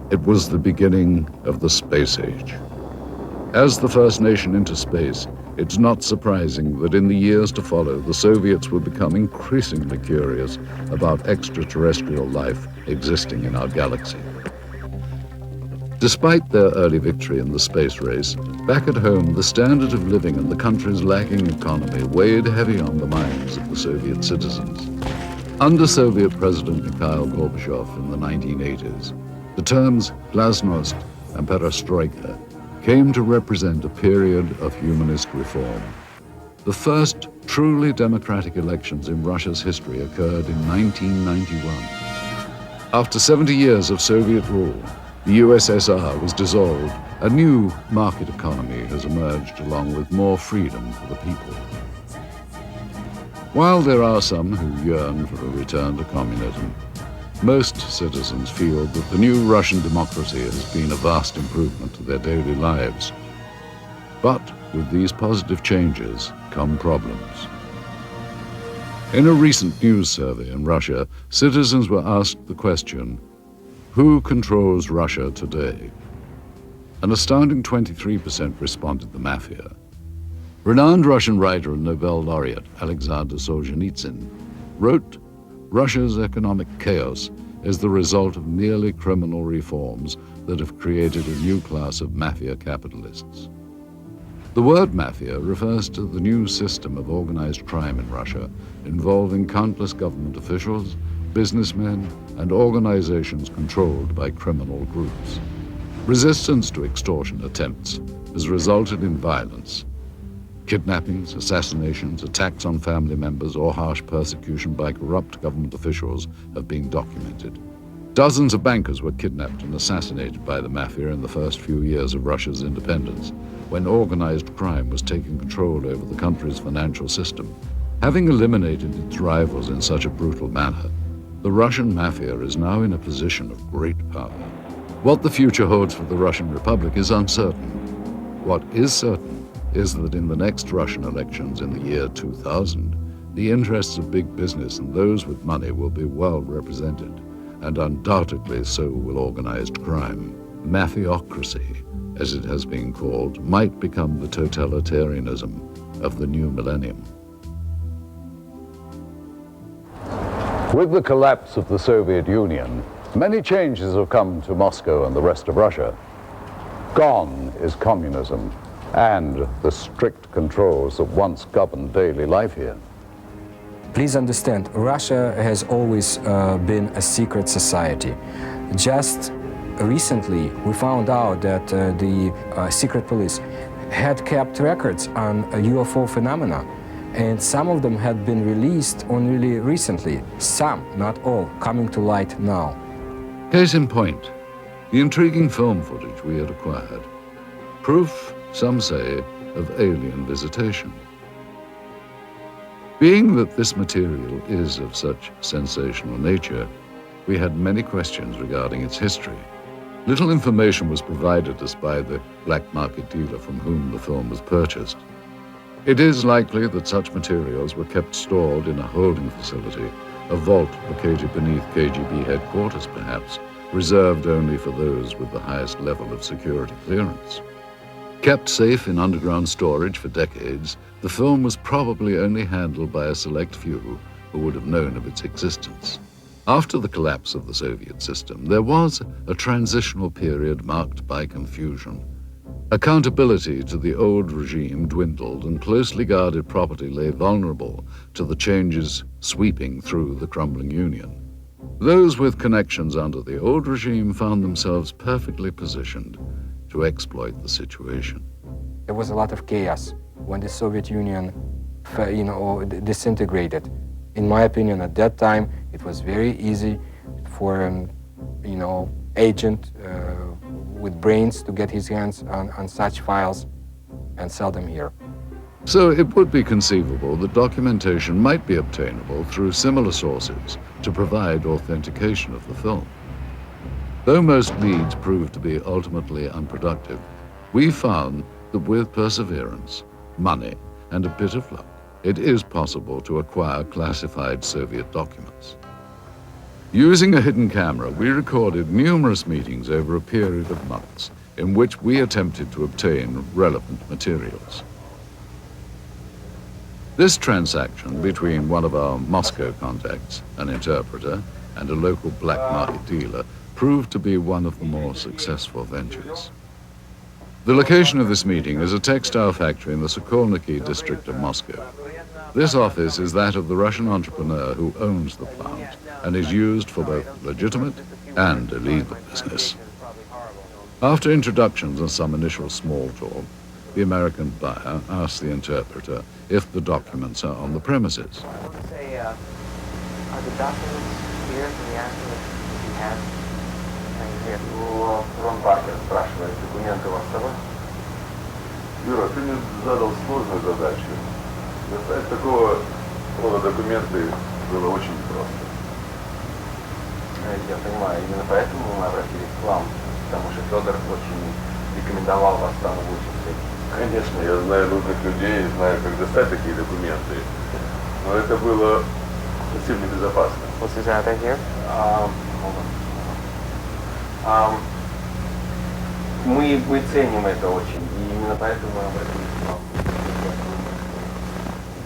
It was the beginning of the space age. As the first nation into space, it's not surprising that in the years to follow, the Soviets would become increasingly curious about extraterrestrial life existing in our galaxy. Despite their early victory in the space race, back at home, the standard of living and the country's lagging economy weighed heavy on the minds of the Soviet citizens. Under Soviet President Mikhail Gorbachev in the 1980s, the terms glasnost and perestroika came to represent a period of humanist reform. The first truly democratic elections in Russia's history occurred in 1991. After 70 years of Soviet rule, the USSR was dissolved. A new market economy has emerged along with more freedom for the people. While there are some who yearn for a return to communism, most citizens feel that the new Russian democracy has been a vast improvement to their daily lives. But with these positive changes come problems. In a recent news survey in Russia, citizens were asked the question, who controls Russia today? An astounding 23% responded the mafia. Renowned Russian writer and Nobel laureate Alexander Solzhenitsyn wrote, Russia's economic chaos is the result of nearly criminal reforms that have created a new class of mafia capitalists. The word mafia refers to the new system of organized crime in Russia involving countless government officials, businessmen, and organizations controlled by criminal groups. Resistance to extortion attempts has resulted in violence. Kidnappings, assassinations, attacks on family members, or harsh persecution by corrupt government officials have been documented. Dozens of bankers were kidnapped and assassinated by the mafia in the first few years of Russia's independence, when organized crime was taking control over the country's financial system. Having eliminated its rivals in such a brutal manner, the Russian mafia is now in a position of great power. What the future holds for the Russian Republic is uncertain. What is certain is that in the next Russian elections in the year 2000, the interests of big business and those with money will be well represented, and undoubtedly so will organized crime. Mafiocracy, as it has been called, might become the totalitarianism of the new millennium.
With the collapse of the Soviet Union, many changes have come to Moscow and the rest of Russia. Gone is communism and the strict controls that once governed daily life here.
Please understand, Russia has always been a secret society. Just recently, we found out that the secret police had kept records on UFO phenomena, and some of them had been released only recently. Some, not all, coming to light now.
Case in point, the intriguing film footage we had acquired. Proof, some say, of alien visitation. Being that this material is of such sensational nature, we had many questions regarding its history. Little information was provided us by the black market dealer from whom the film was purchased. It is likely that such materials were kept stored in a holding facility, a vault located beneath KGB headquarters perhaps, reserved only for those with the highest level of security clearance. Kept safe in underground storage for decades, the film was probably only handled by a select few who would have known of its existence. After the collapse of the Soviet system, there was a transitional period marked by confusion. Accountability to the old regime dwindled, and closely guarded property lay vulnerable to the changes sweeping through the crumbling Union. Those with connections under the old regime found themselves perfectly positioned to exploit the situation.
There was a lot of chaos when the Soviet Union, disintegrated. In my opinion, at that time, it was very easy for an, agent with brains to get his hands on such files and sell them here.
So it would be conceivable that documentation might be obtainable through similar sources to provide authentication of the film. Though most leads proved to be ultimately unproductive, we found that with perseverance, money, and a bit of luck, it is possible to acquire classified Soviet documents. Using a hidden camera, we recorded numerous meetings over a period of months in which we attempted to obtain relevant materials. This transaction between one of our Moscow contacts, an interpreter, and a local black market dealer proved to be one of the more successful ventures. The location of this meeting is a textile factory in the Sokolniki district of Moscow. This office is that of the Russian entrepreneur who owns the plant and is used for both legitimate and illegal business. After introductions and some initial small talk, the American buyer asks the interpreter if the documents are on the premises.
I want to say, are the documents here? Can you ask them if you have?
Рон Паркер спрашивает, документы у вас с собой? Юра, ты мне задал сложную задачу. Достать такого рода документы было очень непросто.
Я понимаю, именно поэтому мы обратились к вам, потому что Федор очень рекомендовал вас там лучше.
Конечно, я знаю нужных людей, знаю, как достать такие документы, но это было совсем небезопасно.
Was this out here? Мы ценим это очень, и именно поэтому мы обратились к вам.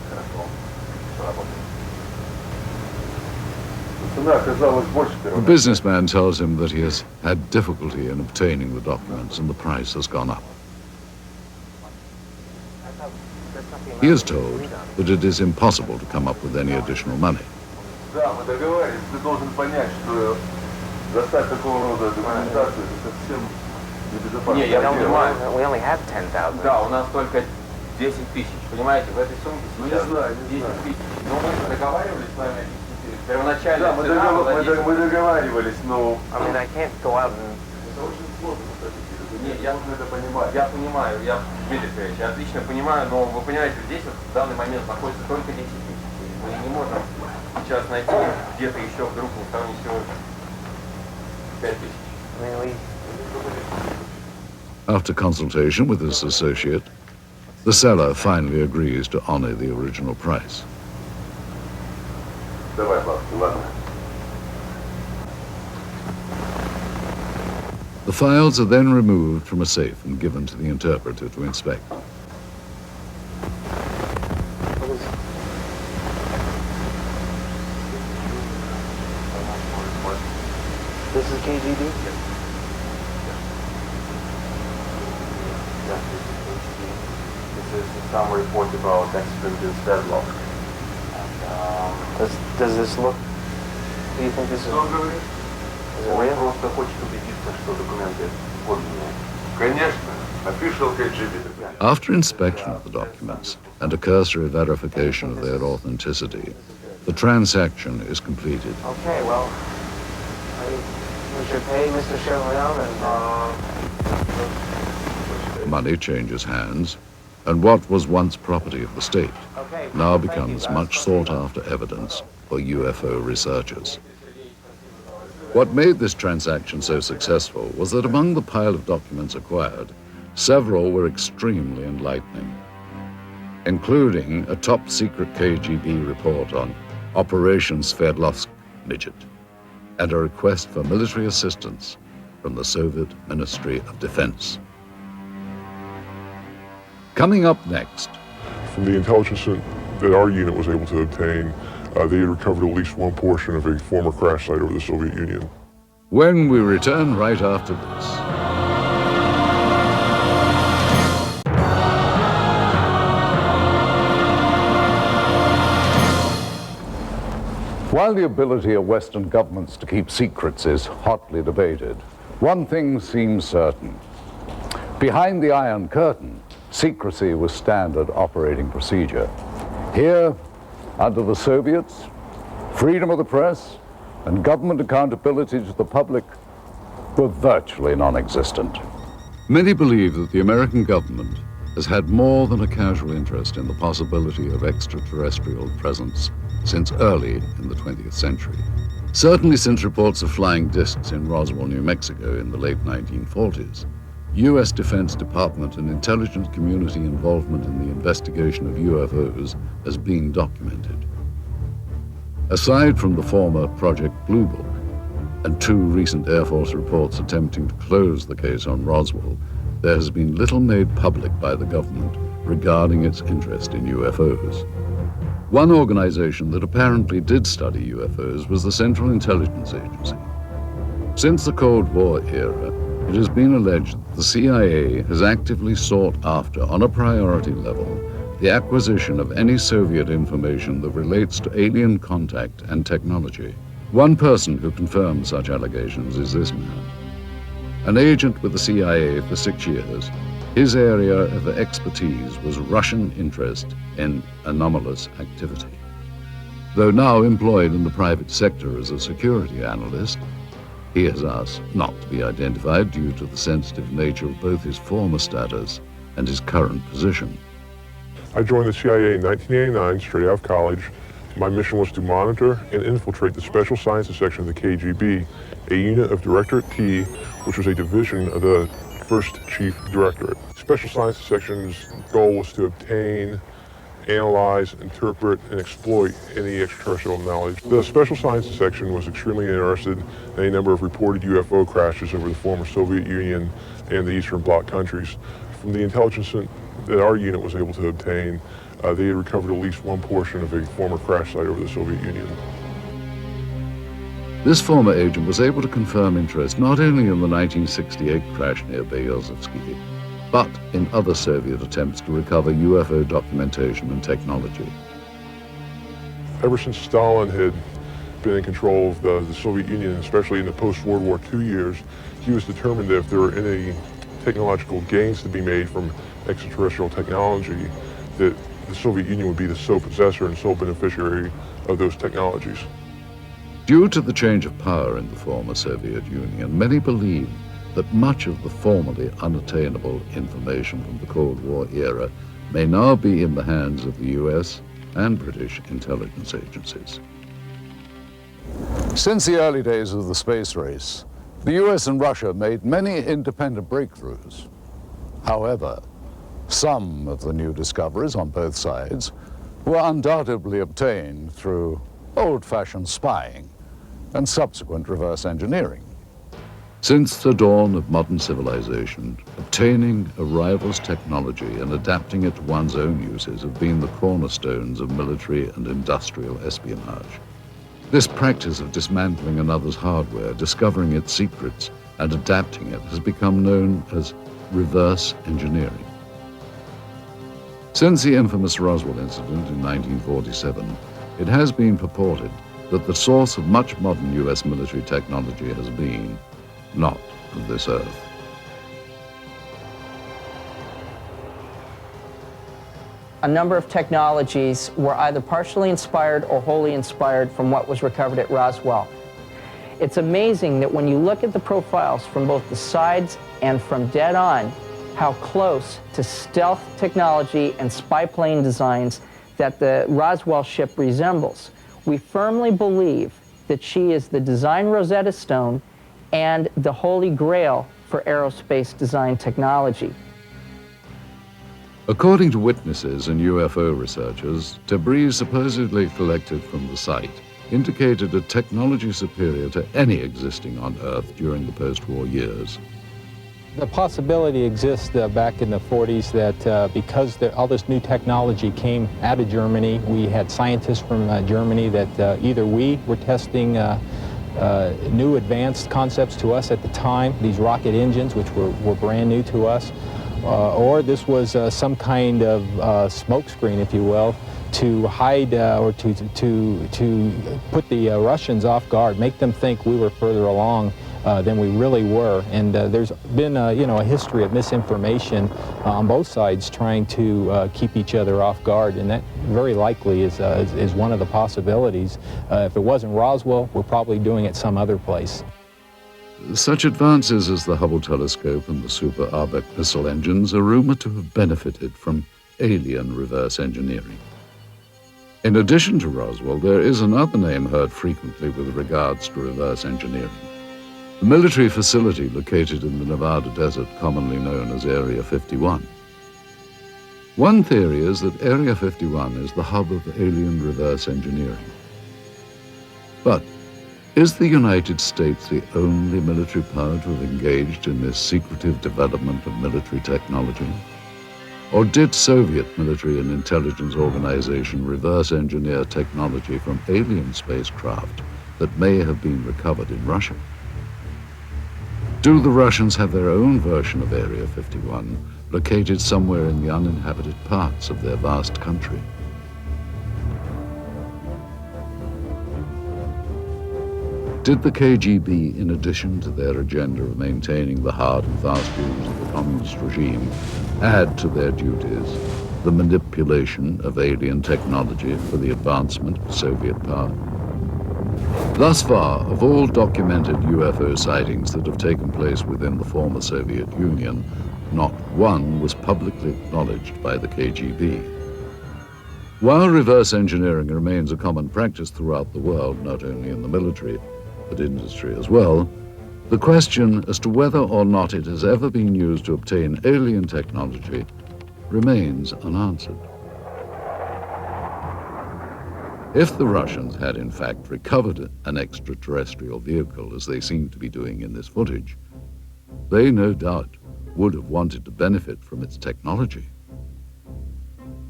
Хорошо, что работает.
Цена оказалась больше
The
первого.
businessman tells him that he has had difficulty in obtaining the documents and the price has gone up. He is told that it is impossible to come up with any additional money.
Да, мы договаривались, ты должен понять, что достать такого рода документацию это совсем небезопасно.
Не, я понимаю. We only have 10,000. Да, у нас только 10 тысяч, понимаете, в этой сумке сейчас 10 тысяч. Но мы договаривались с вами первоначально
Да, мы договаривались, но...
I mean, I can't go out and...
Это очень сложно составить документы.
Нет,
Я нужно это понимать.
Я понимаю, Дмитрий Алексеевич, я отлично понимаю, но вы понимаете, здесь вот в данный момент находится только 10 тысяч. Мы не можем сейчас найти где-то еще вдруг там еще 5 тысяч.
After consultation with his associate, the seller finally agrees to honor the original price.
Давай, бабки, ладно.
The files are then removed from a safe and given to the interpreter to inspect.
This is KGB? This is some report about accident in Sverdlovsk. Does this look... Do you think this is... Is it real?
Просто хочет убедиться, что документы подлинные. Конечно, official KGB.
After inspection of the documents and a cursory verification of their authenticity, the transaction is completed.
Okay, well, we should pay Mr. Chevalier and...
Money changes hands, and what was once property of the state now becomes much sought-after evidence for UFO researchers. What made this transaction so successful was that among the pile of documents acquired, several were extremely enlightening, including a top-secret KGB report on Operation Sverdlovsk Midget and a request for military assistance from the Soviet Ministry of Defense. Coming up next.
From the intelligence that our unit was able to obtain, they had recovered at least one portion of a former crash site over the Soviet Union.
When we return right after this.
While the ability of Western governments to keep secrets is hotly debated, one thing seems certain. Behind the Iron Curtain, secrecy was standard operating procedure. Here, under the Soviets, freedom of the press and government accountability to the public were virtually non-existent.
Many believe that the American government has had more than a casual interest in the possibility of extraterrestrial presence since early in the 20th century. Certainly since reports of flying discs in Roswell, New Mexico in the late 1940s, U.S. Defense Department and intelligence community involvement in the investigation of UFOs has been documented. Aside from the former Project Blue Book and 2 recent Air Force reports attempting to close the case on Roswell, there has been little made public by the government regarding its interest in UFOs. One organization that apparently did study UFOs was the Central Intelligence Agency. Since the Cold War era, it has been alleged that the CIA has actively sought after, on a priority level, the acquisition of any Soviet information that relates to alien contact and technology. One person who confirms such allegations is this man. An agent with the CIA for 6 years, his area of expertise was Russian interest in anomalous activity. Though now employed in the private sector as a security analyst, he has asked not to be identified due to the sensitive nature of both his former status and his current position.
I joined the CIA in 1989, straight out of college. My mission was to monitor and infiltrate the Special Sciences Section of the KGB, a unit of Directorate T, which was a division of the first Chief Directorate. Special Sciences Section's goal was to obtain, analyze, interpret, and exploit any extraterrestrial knowledge. The Special Sciences Section was extremely interested in a number of reported UFO crashes over the former Soviet Union and the Eastern Bloc countries. From the intelligence that our unit was able to obtain, they had recovered at least one portion of a former crash site over the Soviet Union.
This former agent was able to confirm interest not only in the 1968 crash near Berezovsky, but in other Soviet attempts to recover UFO documentation and technology.
Ever since Stalin had been in control of the Soviet Union, especially in the post-World War II years, he was determined that if there were any technological gains to be made from extraterrestrial technology, that the Soviet Union would be the sole possessor and sole beneficiary of those technologies.
Due to the change of power in the former Soviet Union, many believe that much of the formerly unattainable information from the Cold War era may now be in the hands of the US and British intelligence agencies.
Since the early days of the space race, the US and Russia made many independent breakthroughs. However, some of the new discoveries on both sides were undoubtedly obtained through old-fashioned spying and subsequent reverse engineering.
Since the dawn of modern civilization, obtaining a rival's technology and adapting it to one's own uses have been the cornerstones of military and industrial espionage. This practice of dismantling another's hardware, discovering its secrets, and adapting it has become known as reverse engineering. Since the infamous Roswell incident in 1947, it has been purported that the source of much modern US military technology has been not of this earth.
A number of technologies were either partially inspired or wholly inspired from what was recovered at Roswell. It's amazing that when you look at the profiles from both the sides and from dead on, how close to stealth technology and spy plane designs that the Roswell ship resembles. We firmly believe that she is the design Rosetta Stone and the holy grail for aerospace design technology.
According to witnesses and UFO researchers, debris supposedly collected from the site indicated a technology superior to any existing on Earth during the post-war years.
The possibility exists back in the 40s that because all this new technology came out of Germany, we had scientists from Germany that either we were testing new advanced concepts to us at the time, these rocket engines, which were brand new to us, or this was some kind of smokescreen, if you will, to hide or to put the Russians off guard, make them think we were further along than we really were. And there's been a history of misinformation on both sides trying to keep each other off guard, and that very likely is one of the possibilities. If it wasn't Roswell, we're probably doing it some other place.
Such advances as the Hubble telescope and the Super Arbec missile engines are rumored to have benefited from alien reverse engineering. In addition to Roswell, there is another name heard frequently with regards to reverse engineering. A military facility located in the Nevada desert, commonly known as Area 51. One theory is that Area 51 is the hub of alien reverse engineering. But is the United States the only military power to have engaged in this secretive development of military technology? Or did Soviet military and intelligence organization reverse engineer technology from alien spacecraft that may have been recovered in Russia? Do the Russians have their own version of Area 51, located somewhere in the uninhabited parts of their vast country? Did the KGB, in addition to their agenda of maintaining the hard and fast rules of the communist regime, add to their duties the manipulation of alien technology for the advancement of Soviet power? Thus far, of all documented UFO sightings that have taken place within the former Soviet Union, not one was publicly acknowledged by the KGB. While reverse engineering remains a common practice throughout the world, not only in the military, but industry as well, the question as to whether or not it has ever been used to obtain alien technology remains unanswered. If the Russians had in fact recovered an extraterrestrial vehicle, as they seem to be doing in this footage, they no doubt would have wanted to benefit from its technology.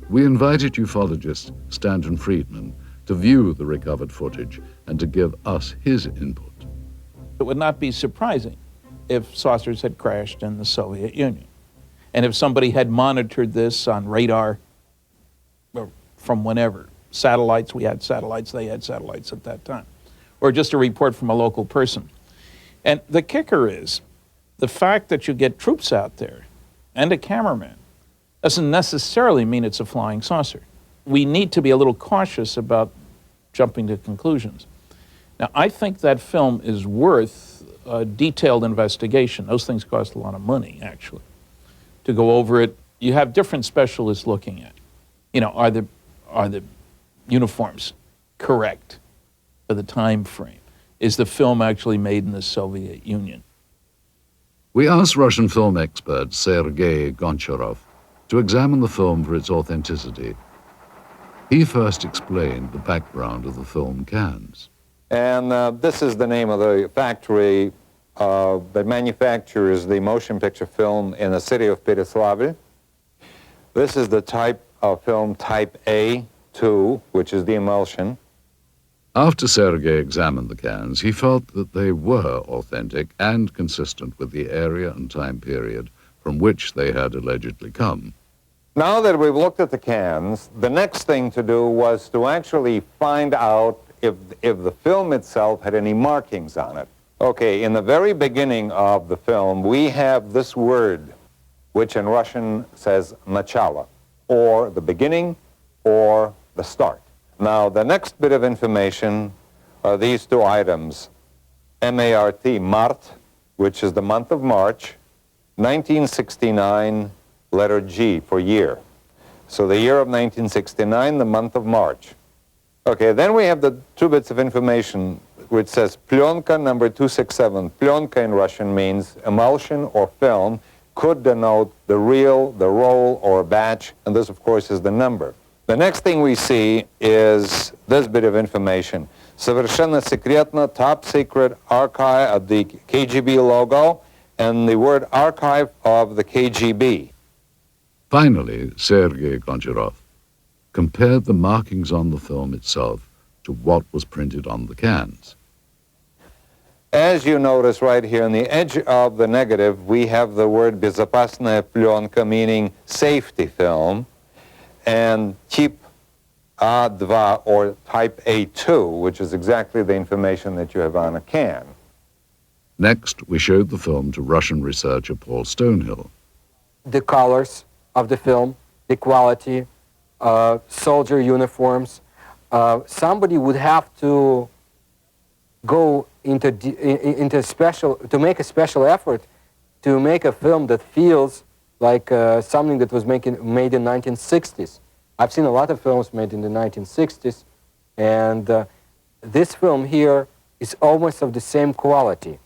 We invited ufologist Stanton Friedman to view the recovered footage and to give us his input.
It would not be surprising if saucers had crashed in the Soviet Union, and if somebody had monitored this on radar from whenever. Satellites, we had satellites, they had satellites at that time, or just a report from a local person. And the kicker is, the fact that you get troops out there and a cameraman doesn't necessarily mean it's a flying saucer. We need to be a little cautious about jumping to conclusions. Now, I think that film is worth a detailed investigation. Those things cost a lot of money, actually, to go over it. You have different specialists looking at it. You know, are the uniforms correct for the time frame? Is the film actually made in the Soviet Union?
We asked Russian film expert Sergei Goncharov to examine the film for its authenticity. He first explained the background of the film cans.
And this is the name of the factory that manufactures the motion picture film in the city of Pereslavl. This is the type of film type A2, which is the emulsion.
After Sergei examined the cans, he felt that they were authentic and consistent with the area and time period from which they had allegedly come.
Now that we've looked at the cans, the next thing to do was to actually find out if the film itself had any markings on it. Okay, in the very beginning of the film, we have this word, which in Russian says начало, or the beginning, or the start. Now, the next bit of information are these two items, M-A-R-T, Mart, which is the month of March, 1969, letter G for year. So the year of 1969, the month of March. Okay, then we have the two bits of information which says plyonka number 267. Plyonka in Russian means emulsion or film, could denote the reel, the roll, or batch, and this, of course, is the number. The next thing we see is this bit of information. Совершенно секретно, top secret archive of the KGB logo and the word archive of the KGB.
Finally, Sergei Goncharov compared the markings on the film itself to what was printed on the cans.
As you notice right here on the edge of the negative, we have the word безопасная пленка, meaning safety film, and type A2 or type A2, which is exactly the information that you have on a can.
Next, we showed the film to Russian researcher Paul Stonehill.
The colors of the film, the quality, soldier uniforms. Somebody would have to go into special, to make a special effort to make a film that feels like something that was made in 1960s. I've seen a lot of films made in the 1960s, and this film here is almost of the same quality.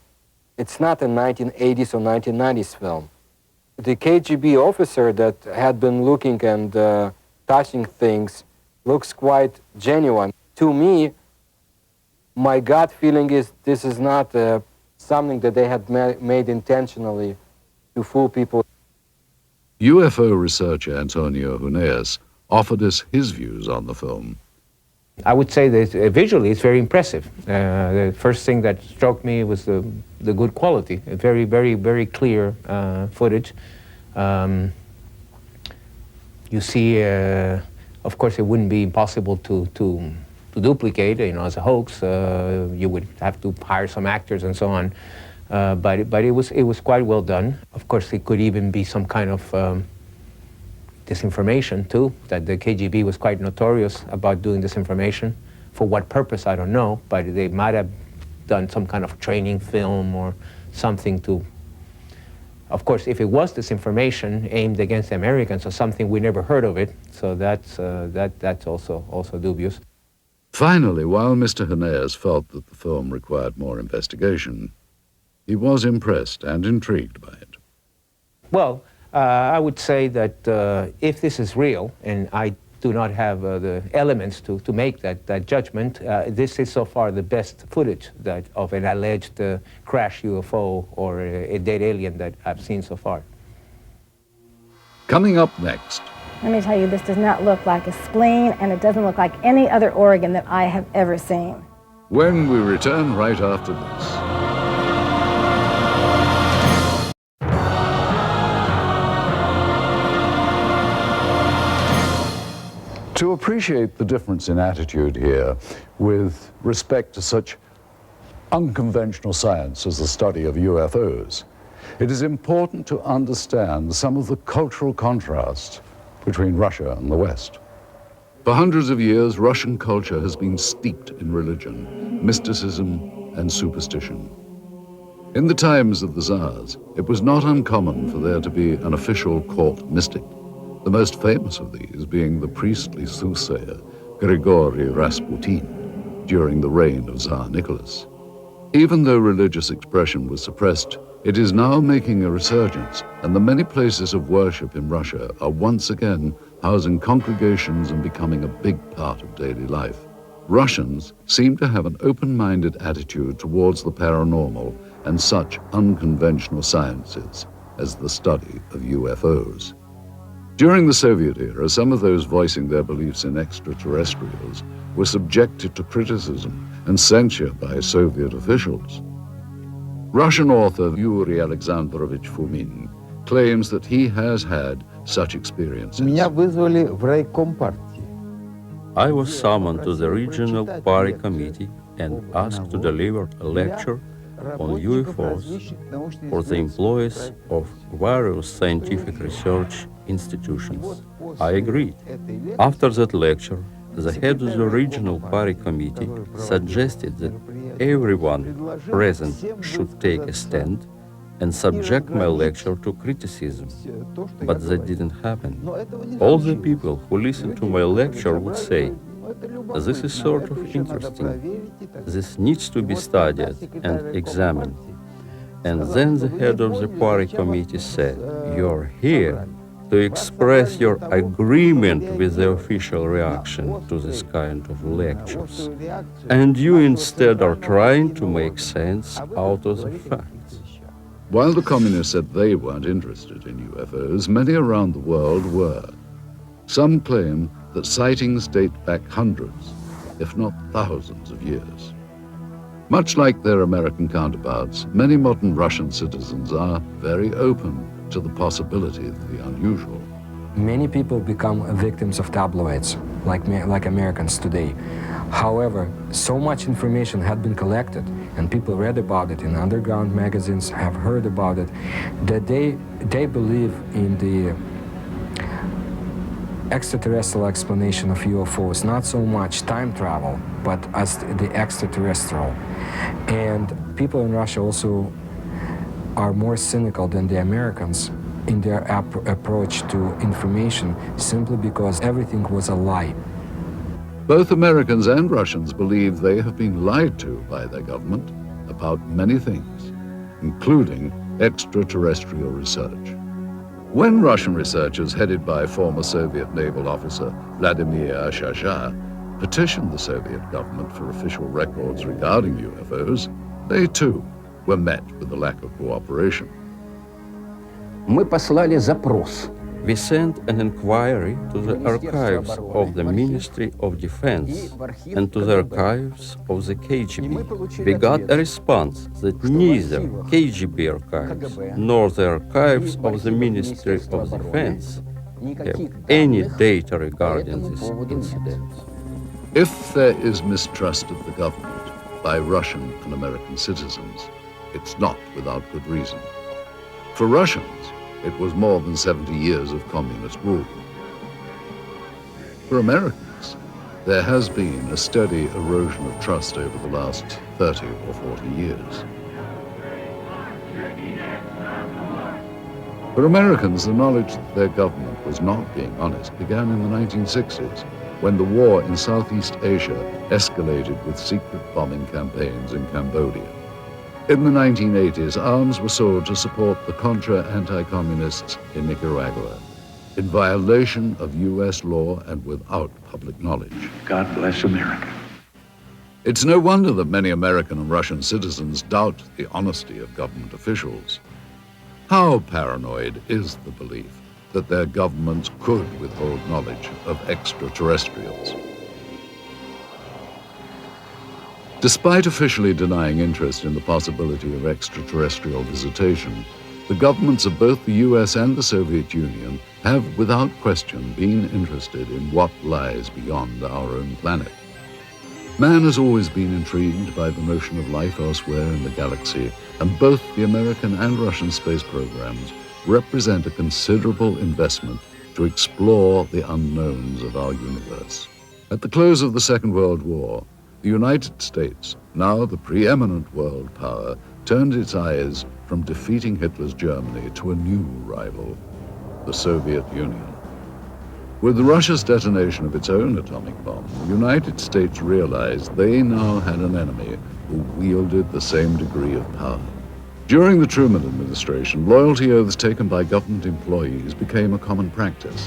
It's not a 1980s or 1990s film. The KGB officer that had been looking and touching things looks quite genuine. To me, my gut feeling is this is not something that they had made intentionally to fool people.
UFO researcher Antonio Huneeus offered us his views on the film.
I would say that visually it's very impressive. The first thing that struck me was the good quality, a very, very, very clear footage. You see, of course, it wouldn't be impossible to duplicate, you know, as a hoax. You would have to hire some actors and so on. But it was quite well done. Of course, it could even be some kind of disinformation too, that the KGB was quite notorious about doing disinformation. For what purpose, I don't know, but they might have done some kind of training film or something to, of course, if it was disinformation aimed against the Americans or something, we never heard of it, so that's also dubious.
Finally, while Mr. Huneeus felt that the film required more investigation, he was impressed and intrigued by it.
Well, I would say that if this is real, and I do not have the elements to make that judgment, this is so far the best footage of an alleged crash UFO or a dead alien that I've seen so far.
Coming up next.
Let me tell you, this does not look like a spleen, and it doesn't look like any other organ that I have ever seen.
When we return right after this. To appreciate the difference in attitude here with respect to such unconventional science as the study of UFOs, it is important to understand some of the cultural contrasts between Russia and the West. For hundreds of years, Russian culture has been steeped in religion, mysticism, and superstition. In the times of the Tsars, it was not uncommon for there to be an official court mystic, the most famous of these being the priestly soothsayer Grigory Rasputin during the reign of Tsar Nicholas. Even though religious expression was suppressed, it is now making a resurgence, and the many places of worship in Russia are once again housing congregations and becoming a big part of daily life. Russians seem to have an open-minded attitude towards the paranormal and such unconventional sciences as the study of UFOs. During the Soviet era, some of those voicing their beliefs in extraterrestrials were subjected to criticism and censure by Soviet officials. Russian author Yuri Alexandrovich Fomin claims that he has had such experiences.
I was summoned to the regional party committee and asked to deliver a lecture on UFOs for the employees of various scientific research institutions. I agreed. After that lecture, the head of the regional party committee suggested that everyone present should take a stand and subject my lecture to criticism. But that didn't happen. All the people who listened to my lecture would say, "This is sort of interesting. This needs to be studied and examined." And then the head of the party committee said, "You're here to express your agreement with the official reaction to this kind of lectures. And you instead are trying to make sense out of the facts."
While the communists said they weren't interested in UFOs, many around the world were. Some claim that sightings date back hundreds, if not thousands of years. Much like their American counterparts, many modern Russian citizens are very open to the possibility of the unusual.
Many people become victims of tabloids, like Americans today. However, so much information had been collected, and people read about it in underground magazines, have heard about it, that they believe in the extraterrestrial explanation of UFOs, not so much time travel, but as the extraterrestrial. And people in Russia also are more cynical than the Americans in their approach to information, simply because everything was a lie.
Both Americans and Russians believe they have been lied to by their government about many things, including extraterrestrial research. When Russian researchers headed by former Soviet naval officer Vladimir Shasha petitioned the Soviet government for official records regarding UFOs, they too were met with a lack of cooperation.
We sent an inquiry to the archives of the Ministry of Defense and to the archives of the KGB. We got a response that neither KGB archives nor the archives of the Ministry of Defense have any data regarding this incident.
If there is mistrust of the government by Russian and American citizens, it's not without good reason. For Russians, it was more than 70 years of communist rule. For Americans, there has been a steady erosion of trust over the last 30 or 40 years. For Americans, the knowledge that their government was not being honest began in the 1960s, when the war in Southeast Asia escalated with secret bombing campaigns in Cambodia. In the 1980s, arms were sold to support the Contra anti-communists in Nicaragua, in violation of U.S. law and without public knowledge.
God bless America.
It's no wonder that many American and Russian citizens doubt the honesty of government officials. How paranoid is the belief that their governments could withhold knowledge of extraterrestrials? Despite officially denying interest in the possibility of extraterrestrial visitation, the governments of both the US and the Soviet Union have, without question, been interested in what lies beyond our own planet. Man has always been intrigued by the notion of life elsewhere in the galaxy, and both the American and Russian space programs represent a considerable investment to explore the unknowns of our universe. At the close of the Second World War, the United States, now the preeminent world power, turned its eyes from defeating Hitler's Germany to a new rival, the Soviet Union. With Russia's detonation of its own atomic bomb, the United States realized they now had an enemy who wielded the same degree of power. During the Truman administration, loyalty oaths taken by government employees became a common practice,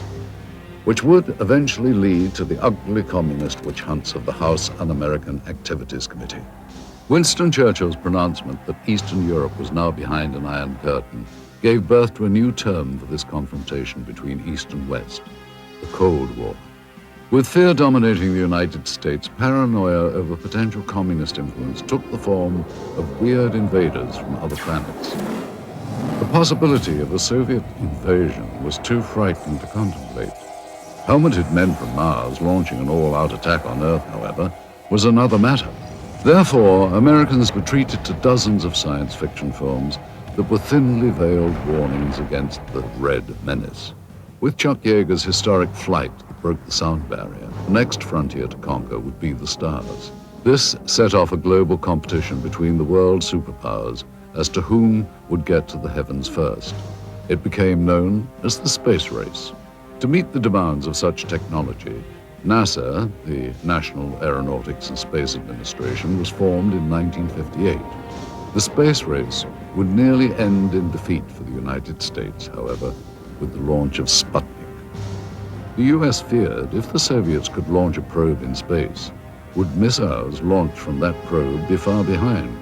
which would eventually lead to the ugly communist witch hunts of the House Un-American Activities Committee. Winston Churchill's pronouncement that Eastern Europe was now behind an Iron Curtain gave birth to a new term for this confrontation between East and West, the Cold War. With fear dominating the United States, paranoia over potential communist influence took the form of weird invaders from other planets. The possibility of a Soviet invasion was too frightening to contemplate. Helmeted men from Mars launching an all-out attack on Earth, however, was another matter. Therefore, Americans retreated to dozens of science fiction films that were thinly veiled warnings against the Red Menace. With Chuck Yeager's historic Flight that broke the sound barrier, the next frontier to conquer would be the stars. This set off a global competition between the world superpowers as to whom would get to the heavens first. It became known as the space race. To meet the demands of such technology, NASA, the National Aeronautics and Space Administration, was formed in 1958. The space race would nearly end in defeat for the United States, however, with the launch of Sputnik. The US feared if the Soviets could launch a probe in space, would missiles launched from that probe be far behind?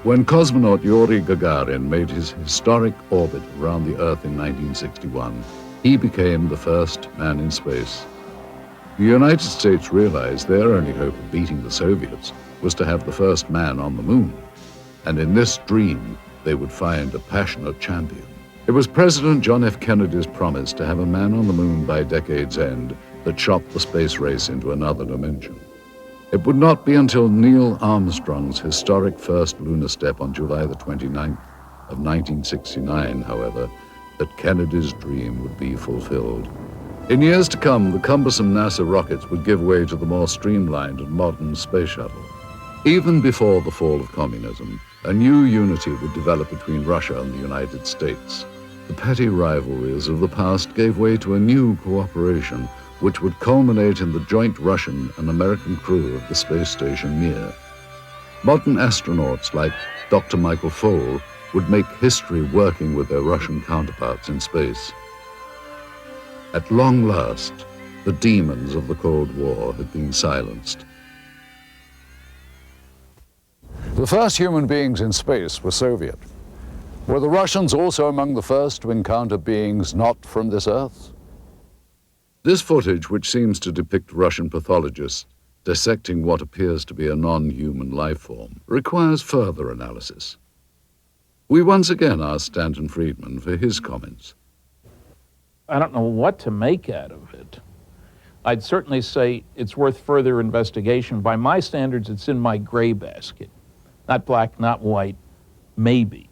When cosmonaut Yuri Gagarin made his historic orbit around the Earth in 1961, he became the first man in space. The United States realized their only hope of beating the Soviets was to have the first man on the moon. And in this dream, they would find a passionate champion. It was President John F. Kennedy's promise to have a man on the moon by decade's end that shot the space race into another dimension. It would not be until Neil Armstrong's historic first lunar step on July the 29th of 1969, however, that Kennedy's dream would be fulfilled. In years to come, the cumbersome NASA rockets would give way to the more streamlined and modern space shuttle. Even before the fall of communism, a new unity would develop between Russia and the United States. The petty rivalries of the past gave way to a new cooperation, which would culminate in the joint Russian and American crew of the space station Mir. Modern astronauts like Dr. Michael Foale would make history working with their Russian counterparts in space. At long last, the demons of the Cold War had been silenced.
The first human beings in space were Soviet. Were the Russians also among the first to encounter beings not from this Earth?
This footage, which seems to depict Russian pathologists dissecting what appears to be a non-human life form, requires further analysis. We once again asked Stanton Friedman for his comments.
I don't know what to make out of it. I'd certainly say it's worth further investigation. By my standards, it's in my gray basket. Not black, not white, maybe.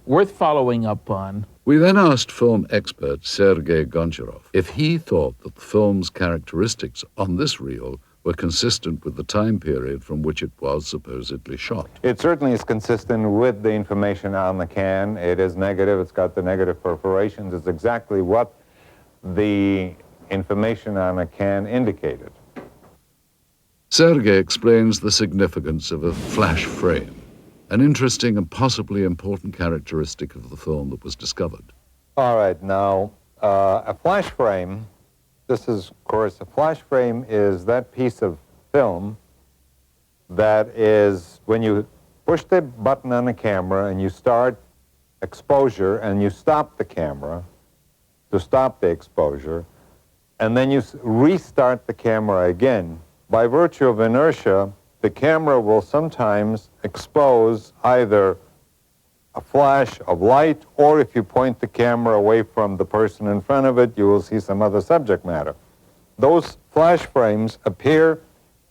Worth following up on.
We then asked film expert Sergei Goncharov if he thought that the film's characteristics on this reel were consistent with the time period from which it was supposedly shot.
It certainly is consistent with the information on the can. It is negative, it's got the negative perforations. It's exactly what the information on the can indicated.
Sergei explains the significance of a flash frame, an interesting and possibly important characteristic of the film that was discovered.
All right, now, a flash frame, this is, of course, a flash frame is that piece of film that is, when you push the button on the camera and you start exposure and you stop the camera to stop the exposure, and then you restart the camera again. By virtue of inertia, the camera will sometimes expose either a flash of light, or if you point the camera away from the person in front of it, you will see some other subject matter. Those flash frames appear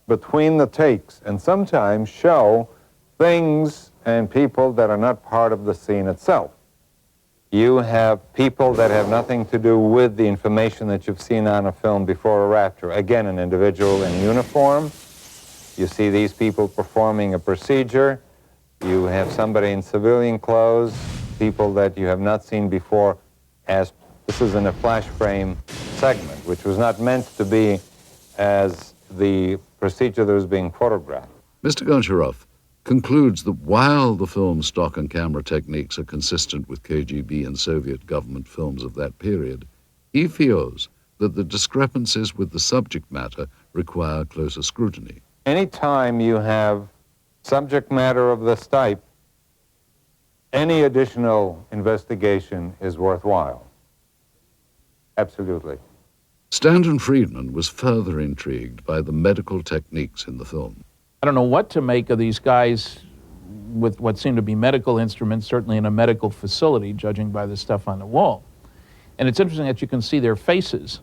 between the takes and sometimes show things and people that are not part of the scene itself. You have people that have nothing to do with the information that you've seen on a film before or after. Again, an individual in uniform. You see these people performing a procedure. You have somebody in civilian clothes, people that you have not seen before, as this is in a flash frame segment, which was not meant to be as the procedure that was being photographed.
Mr. Goncharov concludes that while the film's stock and camera techniques are consistent with KGB and Soviet government films of that period, he feels that the discrepancies with the subject matter require closer scrutiny.
Anytime you have subject matter of this type, any additional investigation is worthwhile. Absolutely.
Stanton Friedman was further intrigued by the medical techniques in the film.
I don't know what to make of these guys with what seem to be medical instruments, certainly in a medical facility, judging by the stuff on the wall. And it's interesting that you can see their faces,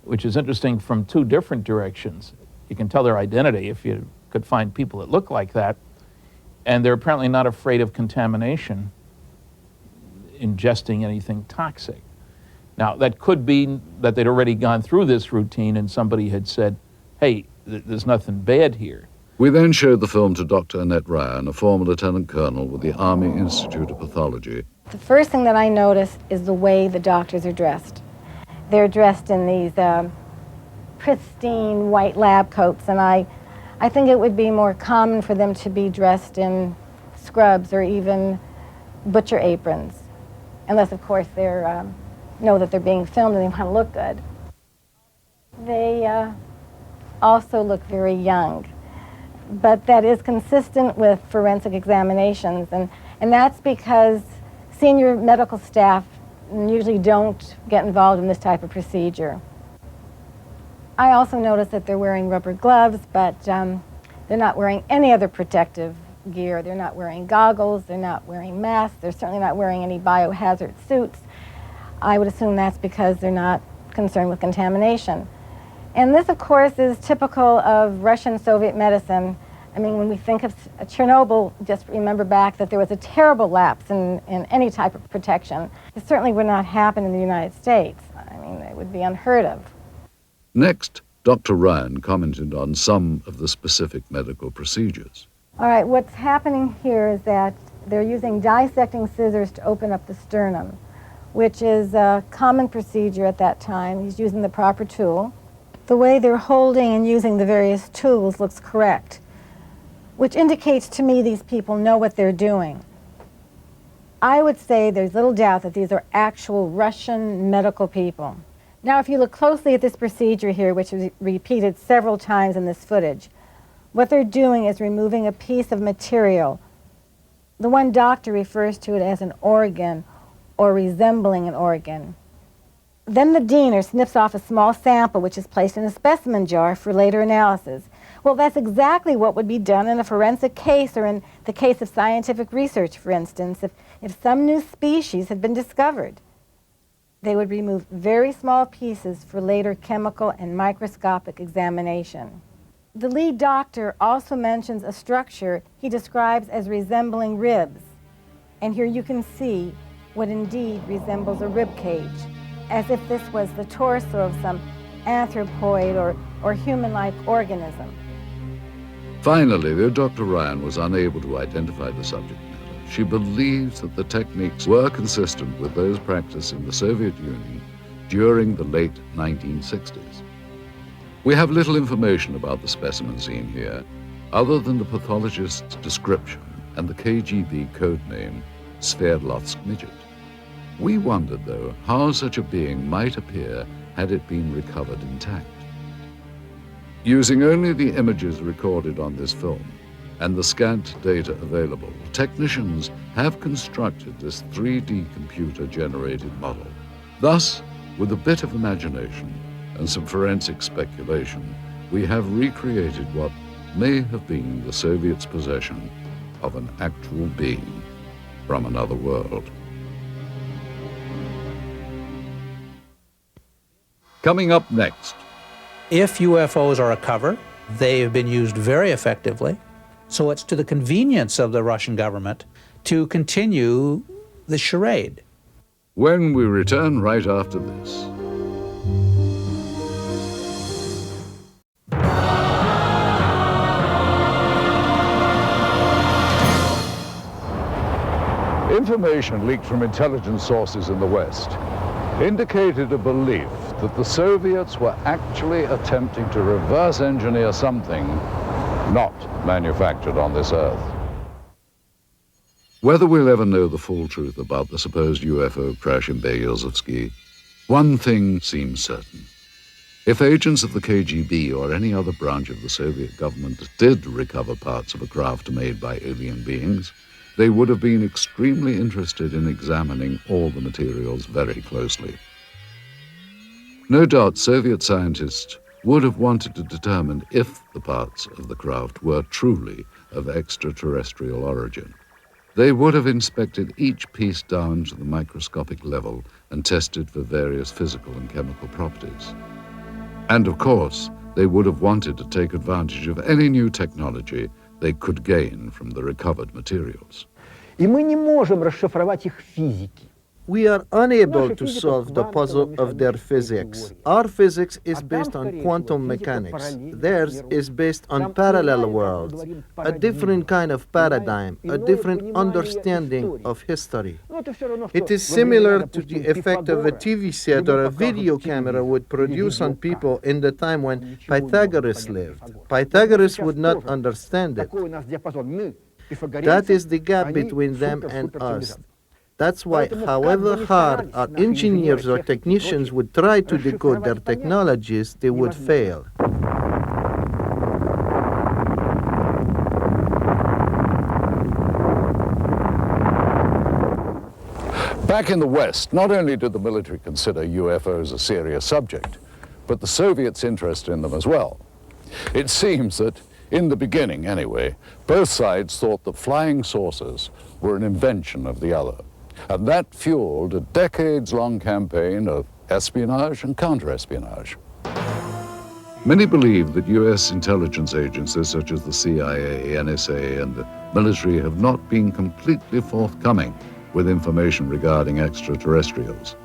which is interesting from two different directions. You can tell their identity if you could find people that look like that. And they're apparently not afraid of contamination, ingesting anything toxic. Now, that could be that they'd already gone through this routine and somebody had said, hey, there's nothing bad here.
We then showed the film to Dr. Annette Ryan, a former lieutenant colonel with the Army Institute of Pathology.
The first thing that I notice is the way the doctors are dressed. They're dressed in these pristine white lab coats, and I think it would be more common for them to be dressed in scrubs or even butcher aprons, unless, of course, they know that they're being filmed and they want to look good. They also look very young, but that is consistent with forensic examinations, and that's because senior medical staff usually don't get involved in this type of procedure. I also notice that they're wearing rubber gloves, but they're not wearing any other protective gear. They're not wearing goggles, they're not wearing masks, they're certainly not wearing any biohazard suits. I would assume that's because they're not concerned with contamination. And this, of course, is typical of Russian-Soviet medicine. I mean, when we think of Chernobyl, just remember back that there was a terrible lapse in any type of protection. It certainly would not happen in the United States. I mean, it would be unheard of.
Next, Dr. Ryan commented on some of the specific medical procedures.
All right, what's happening here is that they're using dissecting scissors to open up the sternum, which is a common procedure at that time. He's using the proper tool. The way they're holding and using the various tools looks correct, which indicates to me these people know what they're doing. I would say there's little doubt that these are actual Russian medical people. Now, if you look closely at this procedure here, which is repeated several times in this footage, what they're doing is removing a piece of material. The one doctor refers to it as an organ or resembling an organ. Then the diener snips off a small sample which is placed in a specimen jar for later analysis. Well, that's exactly what would be done in a forensic case or in the case of scientific research, for instance, if some new species had been discovered. They would remove very small pieces for later chemical and microscopic examination. The lead doctor also mentions a structure he describes as resembling ribs. And here you can see what indeed resembles a rib cage, as if this was the torso of some anthropoid or human-like organism.
Finally, though Dr. Ryan was unable to identify the subject matter, she believes that the techniques were consistent with those practiced in the Soviet Union during the late 1960s. We have little information about the specimen seen here, other than the pathologist's description and the KGB code name, Sverdlovsk midget. We wondered, though, how such a being might appear had it been recovered intact. Using only the images recorded on this film and the scant data available, technicians have constructed this 3D computer-generated model. Thus, with a bit of imagination and some forensic speculation, we have recreated what may have been the Soviets' possession of an actual being from another world. Coming up next.
If UFOs are a cover, they have been used very effectively. So it's to the convenience of the Russian government to continue the charade.
when we return right after this.
Information leaked from intelligence sources in the West indicated a belief that the Soviets were actually attempting to reverse engineer something not manufactured on this Earth.
Whether we'll ever know the full truth about the supposed UFO crash in Berezovsky, one thing seems certain. If agents of the KGB or any other branch of the Soviet government did recover parts of a craft made by alien beings, they would have been extremely interested in examining all the materials very closely. No doubt Soviet scientists would have wanted to determine if the parts of the craft were truly of extraterrestrial origin. They would have inspected each piece down to the microscopic level and tested for various physical and chemical properties. And of course, they would have wanted to take advantage of any new technology they could gain from the recovered materials.
И мы не можем расшифровать их физики.
We are unable to solve the puzzle of their physics. Our physics is based on quantum mechanics. Theirs is based on parallel worlds, a different kind of paradigm, a different understanding of history. It is similar to the effect of a TV set or a video camera would produce on people in the time when Pythagoras lived. Pythagoras would not understand it. That is the gap between them and us. That's why, however hard our engineers or technicians would try to decode their technologies, they would fail.
Back in the West, not only did the military consider UFOs a serious subject, but the Soviets' interest in them as well. It seems that, in the beginning anyway, both sides thought that flying saucers were an invention of the other. And that fueled a decades-long campaign of espionage and counter-espionage.
Many believe that U.S. intelligence agencies such as the CIA, NSA, and the military have not been completely forthcoming with information regarding extraterrestrials.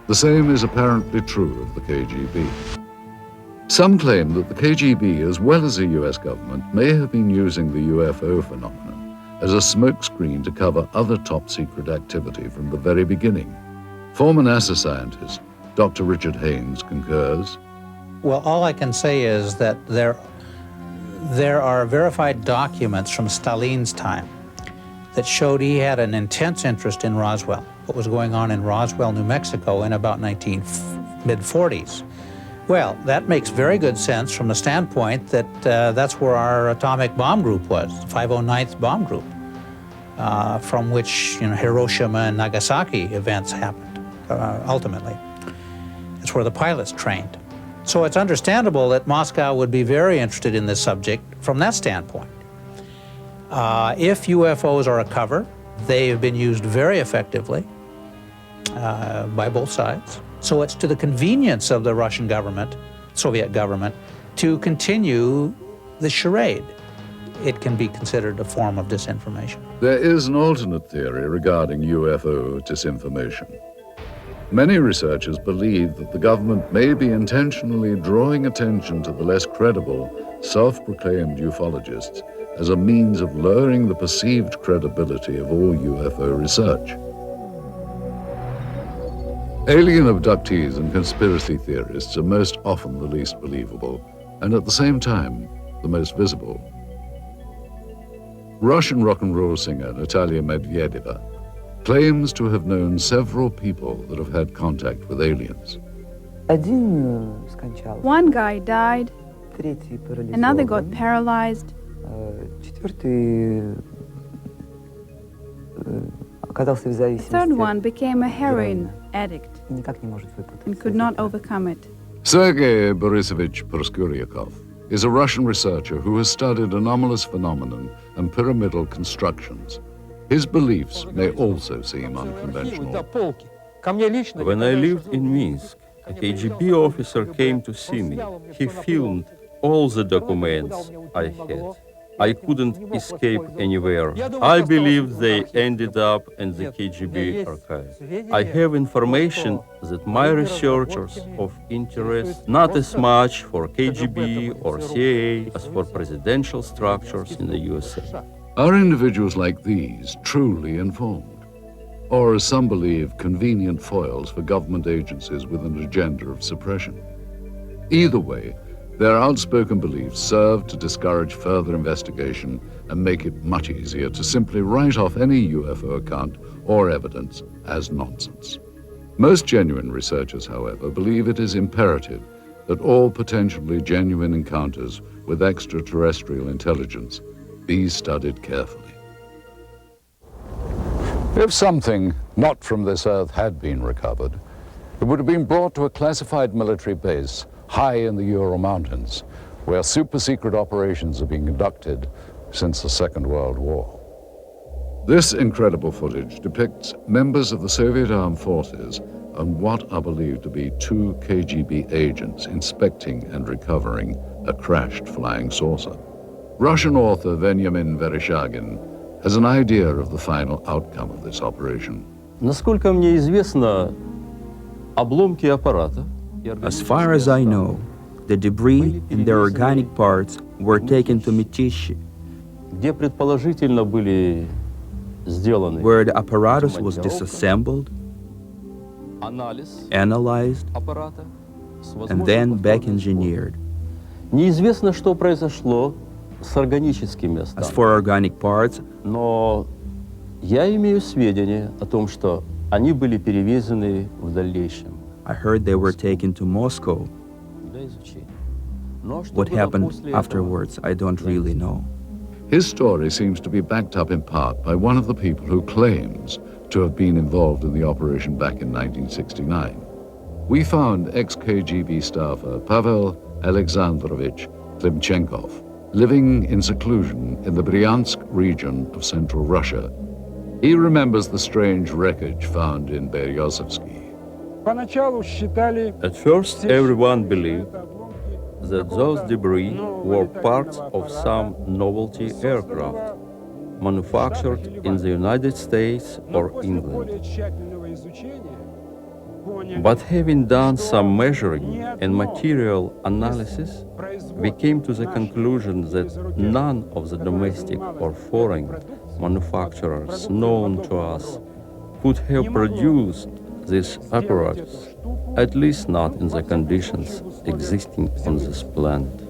The same is apparently true of the KGB. Some claim that the KGB, as well as the U.S. government, may have been using the UFO phenomenon as a smokescreen to cover other top-secret activity from the very beginning. Former NASA scientist Dr. Richard Haynes concurs.
Well, all I can say is that there are verified documents from Stalin's time that showed he had an intense interest in Roswell, what was going on in Roswell, New Mexico in about mid-40s. Well, that makes very good sense from the standpoint that that's where our atomic bomb group was, the 509th Bomb Group, from which Hiroshima and Nagasaki events happened, ultimately. It's where the pilots trained. So it's understandable that Moscow would be very interested in this subject from that standpoint. If UFOs are a cover, they have been used very effectively by both sides. So it's to the convenience of the Russian government, Soviet government, to continue the charade. It can be considered a form of disinformation.
There is an alternate theory regarding UFO disinformation. Many researchers believe that the government may be intentionally drawing attention to the less credible, self-proclaimed ufologists as a means of lowering the perceived credibility of all UFO research. Alien abductees and conspiracy theorists are most often the least believable, and at the same time, the most visible. Russian rock and roll singer Natalia Medvedeva claims to have known several people that have had contact with aliens.
One guy died, another got paralyzed, the third one became a heroin addict and could not overcome it.
Sergei Borisovich Proskuryakov is a Russian researcher who has studied anomalous phenomenon and pyramidal constructions. His beliefs may also seem unconventional.
When I lived in Minsk, a KGB officer came to see me. He filmed all the documents I had. I couldn't escape anywhere. I believe they ended up in the KGB archive. I have information that my researchers of interest not as much for KGB or CIA as for presidential structures in the USA.
Are individuals like these truly informed? Or, as some believe, convenient foils for government agencies with an agenda of suppression? Either way, their outspoken beliefs serve to discourage further investigation and make it much easier to simply write off any UFO account or evidence as nonsense. Most genuine researchers, however, believe it is imperative that all potentially genuine encounters with extraterrestrial intelligence be studied carefully.
If something not from this Earth had been recovered, it would have been brought to a classified military base high in the Ural Mountains, where super-secret operations are being conducted since the Second World War.
This incredible footage depicts members of the Soviet armed forces and what are believed to be 2 KGB agents inspecting and recovering a crashed flying saucer. Russian author Veniamin Vereshchagin has an idea of the final outcome of this operation.
Насколько мне известно, обломки аппарата.
As far as I know, the debris and their organic parts were taken to Mytishi,
где предположительно были сделаны,
where the apparatus was disassembled, analyzed, and then back engineered.
Неизвестно, что произошло с органическими
As
останками.
for organic parts,
Но я имею сведения о том, что они были перевезены в дальнейшем.
I heard they were taken to Moscow. What happened afterwards, I don't really know.
His story seems to be backed up in part by one of the people who claims to have been involved in the operation back in 1969. We found ex-KGB staffer Pavel Alexandrovich Klimchenkov living in seclusion in the Bryansk region of central Russia. He remembers the strange wreckage found in Beryozovsky.
At first, everyone believed that those debris were parts of some novelty aircraft manufactured in the United States or England. But having done some measuring and material analysis, we came to the conclusion that none of the domestic or foreign manufacturers known to us could have produced this apparatus, at least not in the conditions existing on this planet.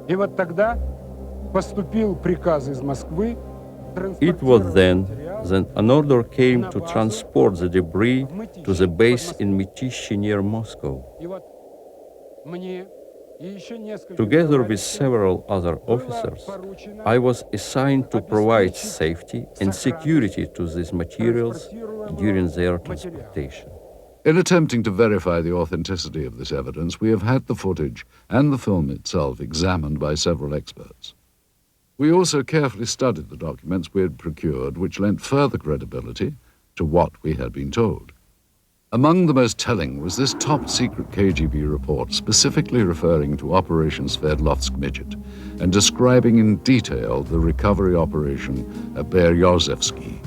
И вот тогда поступил приказ из Москвы.
It was then that an order came to transport the debris to the base in Mytishi near Moscow. Together with several other officers, I was assigned to provide safety and security to these materials during their transportation.
In attempting to verify the authenticity of this evidence, we have had the footage and the film itself examined by several experts. We also carefully studied the documents we had procured, which lent further credibility to what we had been told. Among the most telling was this top-secret KGB report specifically referring to Operation Sverdlovsk Midget and describing in detail the recovery operation at Beryozovsky.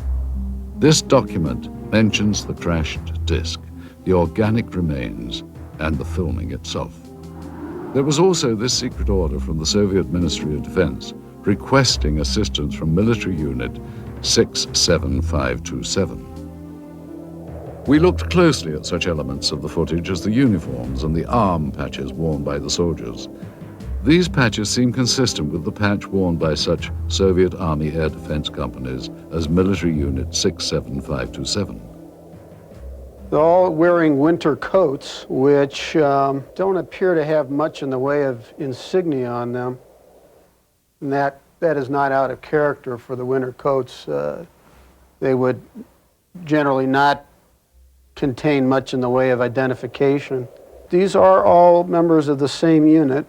This document mentions the crashed disc, the organic remains, and the filming itself. There was also this secret order from the Soviet Ministry of Defense requesting assistance from military unit 67527. We looked closely at such elements of the footage as the uniforms and the arm patches worn by the soldiers. These patches seem consistent with the patch worn by such Soviet Army air defense companies as military unit 67527.
They're all wearing winter coats, which don't appear to have much in the way of insignia on them. And that is not out of character for the winter coats. They would generally not contain much in the way of identification. These are all members of the same unit.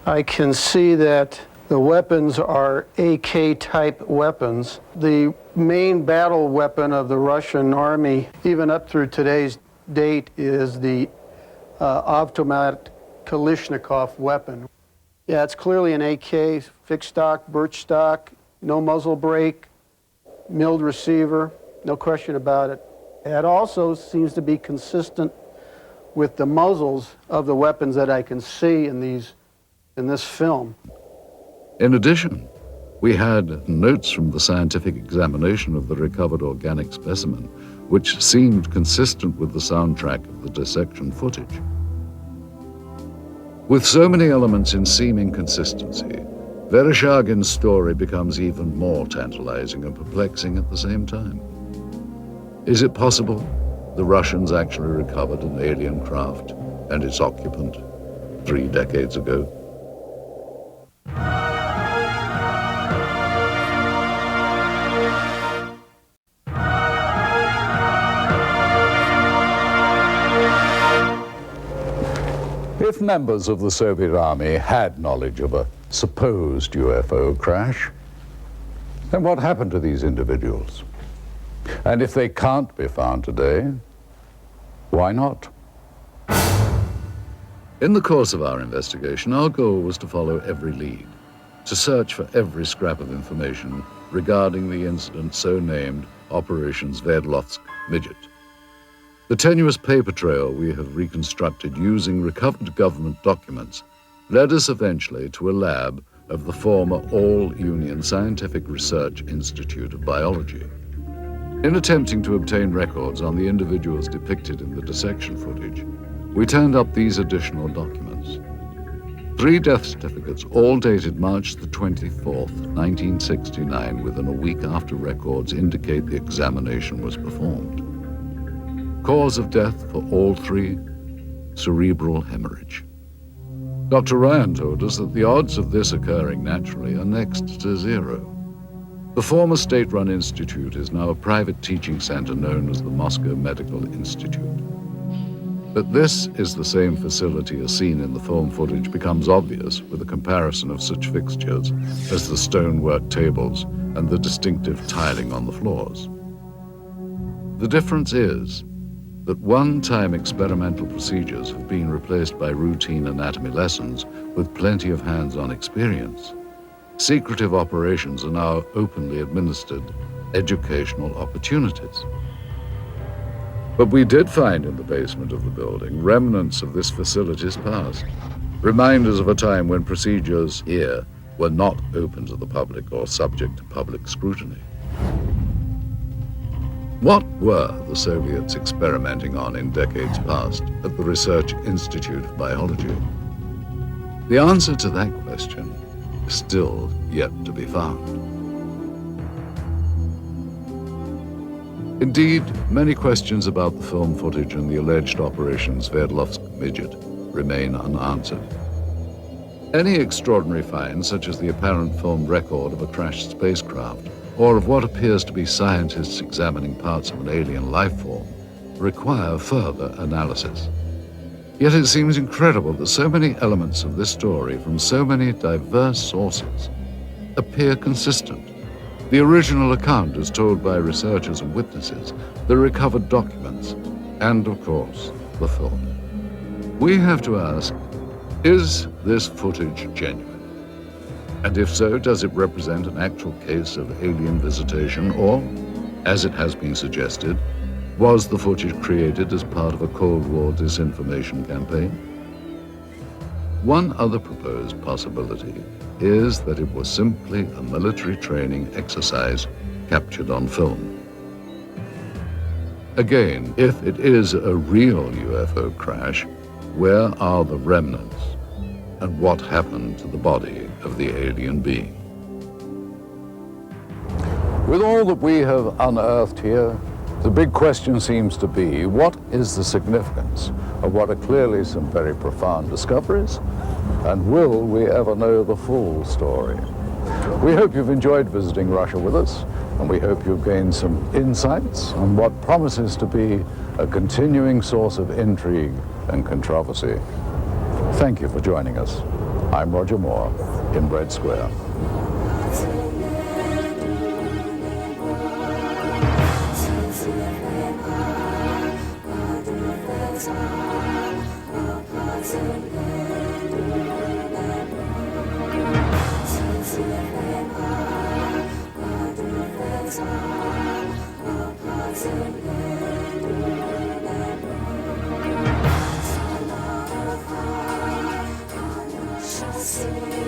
I can see that the weapons are AK-type weapons. The main battle weapon of the Russian army, even up through today's date, is the automatic Kalashnikov weapon. Yeah, it's clearly an AK, fixed stock, birch stock, no muzzle brake, milled receiver, no question about it. It also seems to be consistent with the muzzles of the weapons that I can see in this film.
In addition, we had notes from the scientific examination of the recovered organic specimen, which seemed consistent with the soundtrack of the dissection footage. With so many elements in seeming consistency, Vereshchagin's story becomes even more tantalizing and perplexing at the same time. Is it possible the Russians actually recovered an alien craft and its occupant 3 decades ago?
If members of the Soviet Army had knowledge of a supposed UFO crash, then what happened to these individuals? And if they can't be found today, why not?
In the course of our investigation, our goal was to follow every lead, to search for every scrap of information regarding the incident so named Operation Sverdlovsk Midget. The tenuous paper trail we have reconstructed using recovered government documents led us eventually to a lab of the former All-Union Scientific Research Institute of Biology. In attempting to obtain records on the individuals depicted in the dissection footage, we turned up these additional documents. 3 death certificates, all dated March the 24th, 1969, within a week after records indicate the examination was performed. Cause of death for all 3, cerebral hemorrhage. Dr. Ryan told us that the odds of this occurring naturally are next to 0. The former state-run institute is now a private teaching center known as the Moscow Medical Institute. That this is the same facility as seen in the film footage becomes obvious with a comparison of such fixtures as the stonework tables and the distinctive tiling on the floors. The difference is that one-time experimental procedures have been replaced by routine anatomy lessons with plenty of hands-on experience. Secretive operations are now openly administered educational opportunities. But we did find in the basement of the building remnants of this facility's past, reminders of a time when procedures here were not open to the public or subject to public scrutiny. What were the Soviets experimenting on in decades past at the Research Institute of Biology? The answer to that question is still yet to be found. Indeed, many questions about the film footage and the alleged Operation Sverdlovsk Midget remain unanswered. Any extraordinary find, such as the apparent film record of a crashed spacecraft, or of what appears to be scientists examining parts of an alien life form, require further analysis. Yet it seems incredible that so many elements of this story from so many diverse sources appear consistent. The original account as told by researchers and witnesses, the recovered documents, and of course, the film. We have to ask, is this footage genuine? And if so, does it represent an actual case of alien visitation, or, as it has been suggested, was the footage created as part of a Cold War disinformation campaign? One other proposed possibility is that it was simply a military training exercise captured on film. Again, if it is a real UFO crash, where are the remnants? And what happened to the body of the alien being?
With all that we have unearthed here, the big question seems to be, what is the significance of what are clearly some very profound discoveries? And will we ever know the full story? We hope you've enjoyed visiting Russia with us, and we hope you've gained some insights on what promises to be a continuing source of intrigue and controversy. Thank you for joining us. I'm Roger Moore in Red Square.
space.